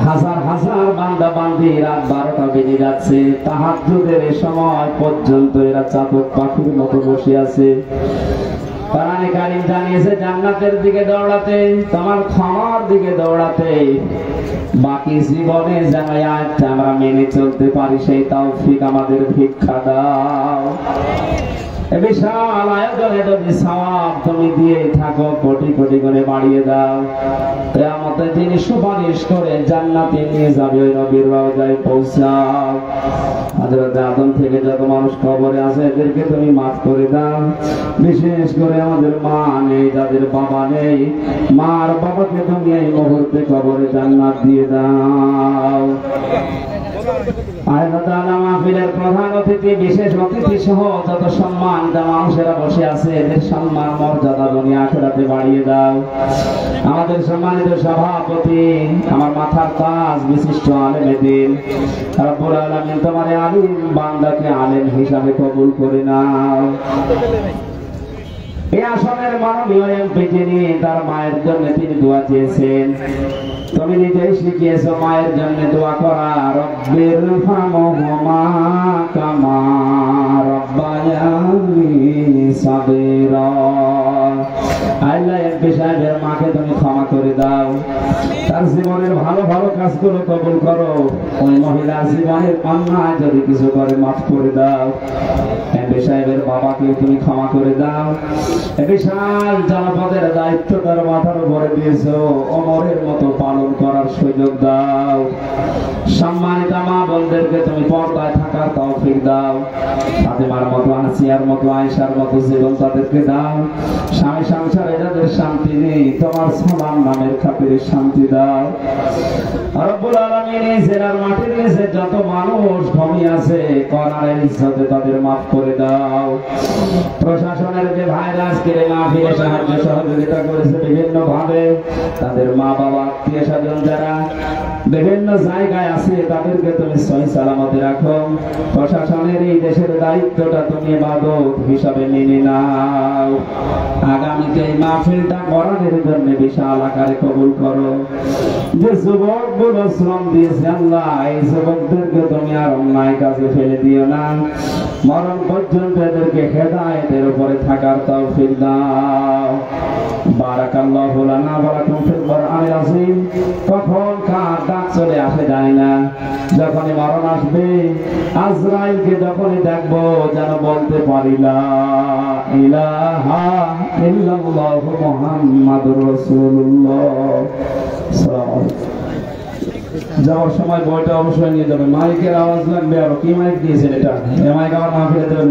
হাজার হাজার বান্দা বান্দি রাত 12টা বেজে যাচ্ছে, তাহাজ্জুদের সময় পর্যন্ত এরা চাতক পাখির মতো বসে আছে। কোরআনে কারীম জানিয়েছে জান্নাতের দিকে দৌড়াতে, তোমার ক্ষমার দিকে দৌড়াতে। বাকি জীবনে যেন এই আয়াতটা আমরা মেনে চলতে পারি, সেই তৌফিক আমাদের ভিক্ষা দাও। বিশাল আয়োজনে যদি সওয়াব তুমি দিয়ে থাকো, কোটি কোটি করে বাড়িয়ে দাও। কিয়ামতের দিন সুপারিশ করে জান্নাতে নিয়ে যাবে, ওই নবীর রওজায় পৌঁছাও। হযরত আদম থেকে যত মানুষ কবরে আছে এদেরকে তুমি মাফ করে দাও। বিশেষ করে আমাদের মা নেই, যাদের বাবা নেই, মার বাবাকে তুমি এই মুহূর্তে কবরে জান্নাত দিয়ে দাও। মাহফিলের প্রধান অতিথি, বিশেষ অতিথি সহ যত সম্মান মানুষেরা বসে আছে, এদের সম্মান মর্যাদা দুনিয়া আখিরাতে বাড়িয়ে দাও। আমাদের সম্মানিত সভাপতি, আমার মাথার তাজ, বিশিষ্ট আলেম দ্বীন, রব্বুল আলামিন তোমার আলিম বান্দাকে আলেম হিসাবে কবুল করে নাও। এই আসনের মাননীয় এমপি যিনি, তার মায়ের জন্য তিনি দোয়া চেয়েছেন, তুমি নিজেই শিখিয়েছো মায়ের জন্য দোয়া করা। রব্বির ফারহামহুমা কামা রাব্বায়ানি সাগীরা। আল্লাহ এমপি সাহেবের মাকে তুমি ক্ষমা করে দাও, তার জীবনের ভালো ভালো কাজগুলো কবুল করো। ওই মহিলার জীবনের অন্যায় যদি কিছু করে মাফ করে দাও। এমপি সাহেবের বাবাকে তুমি ক্ষমা করে দাও। বিশাল জনপদের দায়িত্ব তার মাথার উপরে দিয়েছো, ওমরের মতো পালন করার সুযোগ দাও। সম্মানিত মা বোনদেরকে তুমি পর্দায় থাকার তৌফিক দাও। ফাতেমার মতো, আসিয়ার মতো, আয়েশার মতো জীবন তাদেরকে দাও। স্বামী সংসারে যাদের শান্তি নেই, তোমার সালাম নামের খাতিরে শান্তি দাও। রব্বুল আলামিন এই জেলার মাটির নিচে যত মানুষ ঘুমিয়ে আছে, কর্নারের ইজ্জতে তাদের মাফ করে দাও। প্রশাসনের যে ভাইরা আজকের এই মাহফিলে সাহায্য সহযোগিতা করেছে বিভিন্ন ভাবে, তাদের মা বাবা, আত্মীয় স্বজন যারা বিভিন্ন জায়গায় আছে, তাদেরকে তুমি সহি সালামতে রাখো। প্রশাসনের এই দেশের দায়িত্বটা তুমি ইবাদত হিসাবে মেনে নাও। আগামীতে এই মাহফিলটা করার জন্য বিশাল আকারে কবুল করো। যে যুবকগুলো শ্রম দিয়েছে আল্লাহ, এই যুবকদেরকে তুমি আর অন্যায় কাজে ফেলে দিও না। মরণ পর্যন্ত এদেরকে হেদায়েতের উপরে থাকার তৌফিক দাও। বারাকাল্লাহু লানা ওয়া লাকুম ফিল কুরআনিল আযীম। কখন কার ডাক চলে আসে যায় না। যখনই মরণ আসবে, আজরাইলকে যখনই দেখবো, যেন বলতে পারি লা ইলাহা ইল্লাল্লাহু মুহাম্মাদুর রাসূলুল্লাহ। আসসালামু আলাইকুম। যাওয়ার সময় বইটা অবশ্যই নিয়ে যাবে। মাইকের আওয়াজ লাগবে। আর কি মাইক দিয়েছেন এটা? এই মাইক আমার মাহফিলে দেবেন।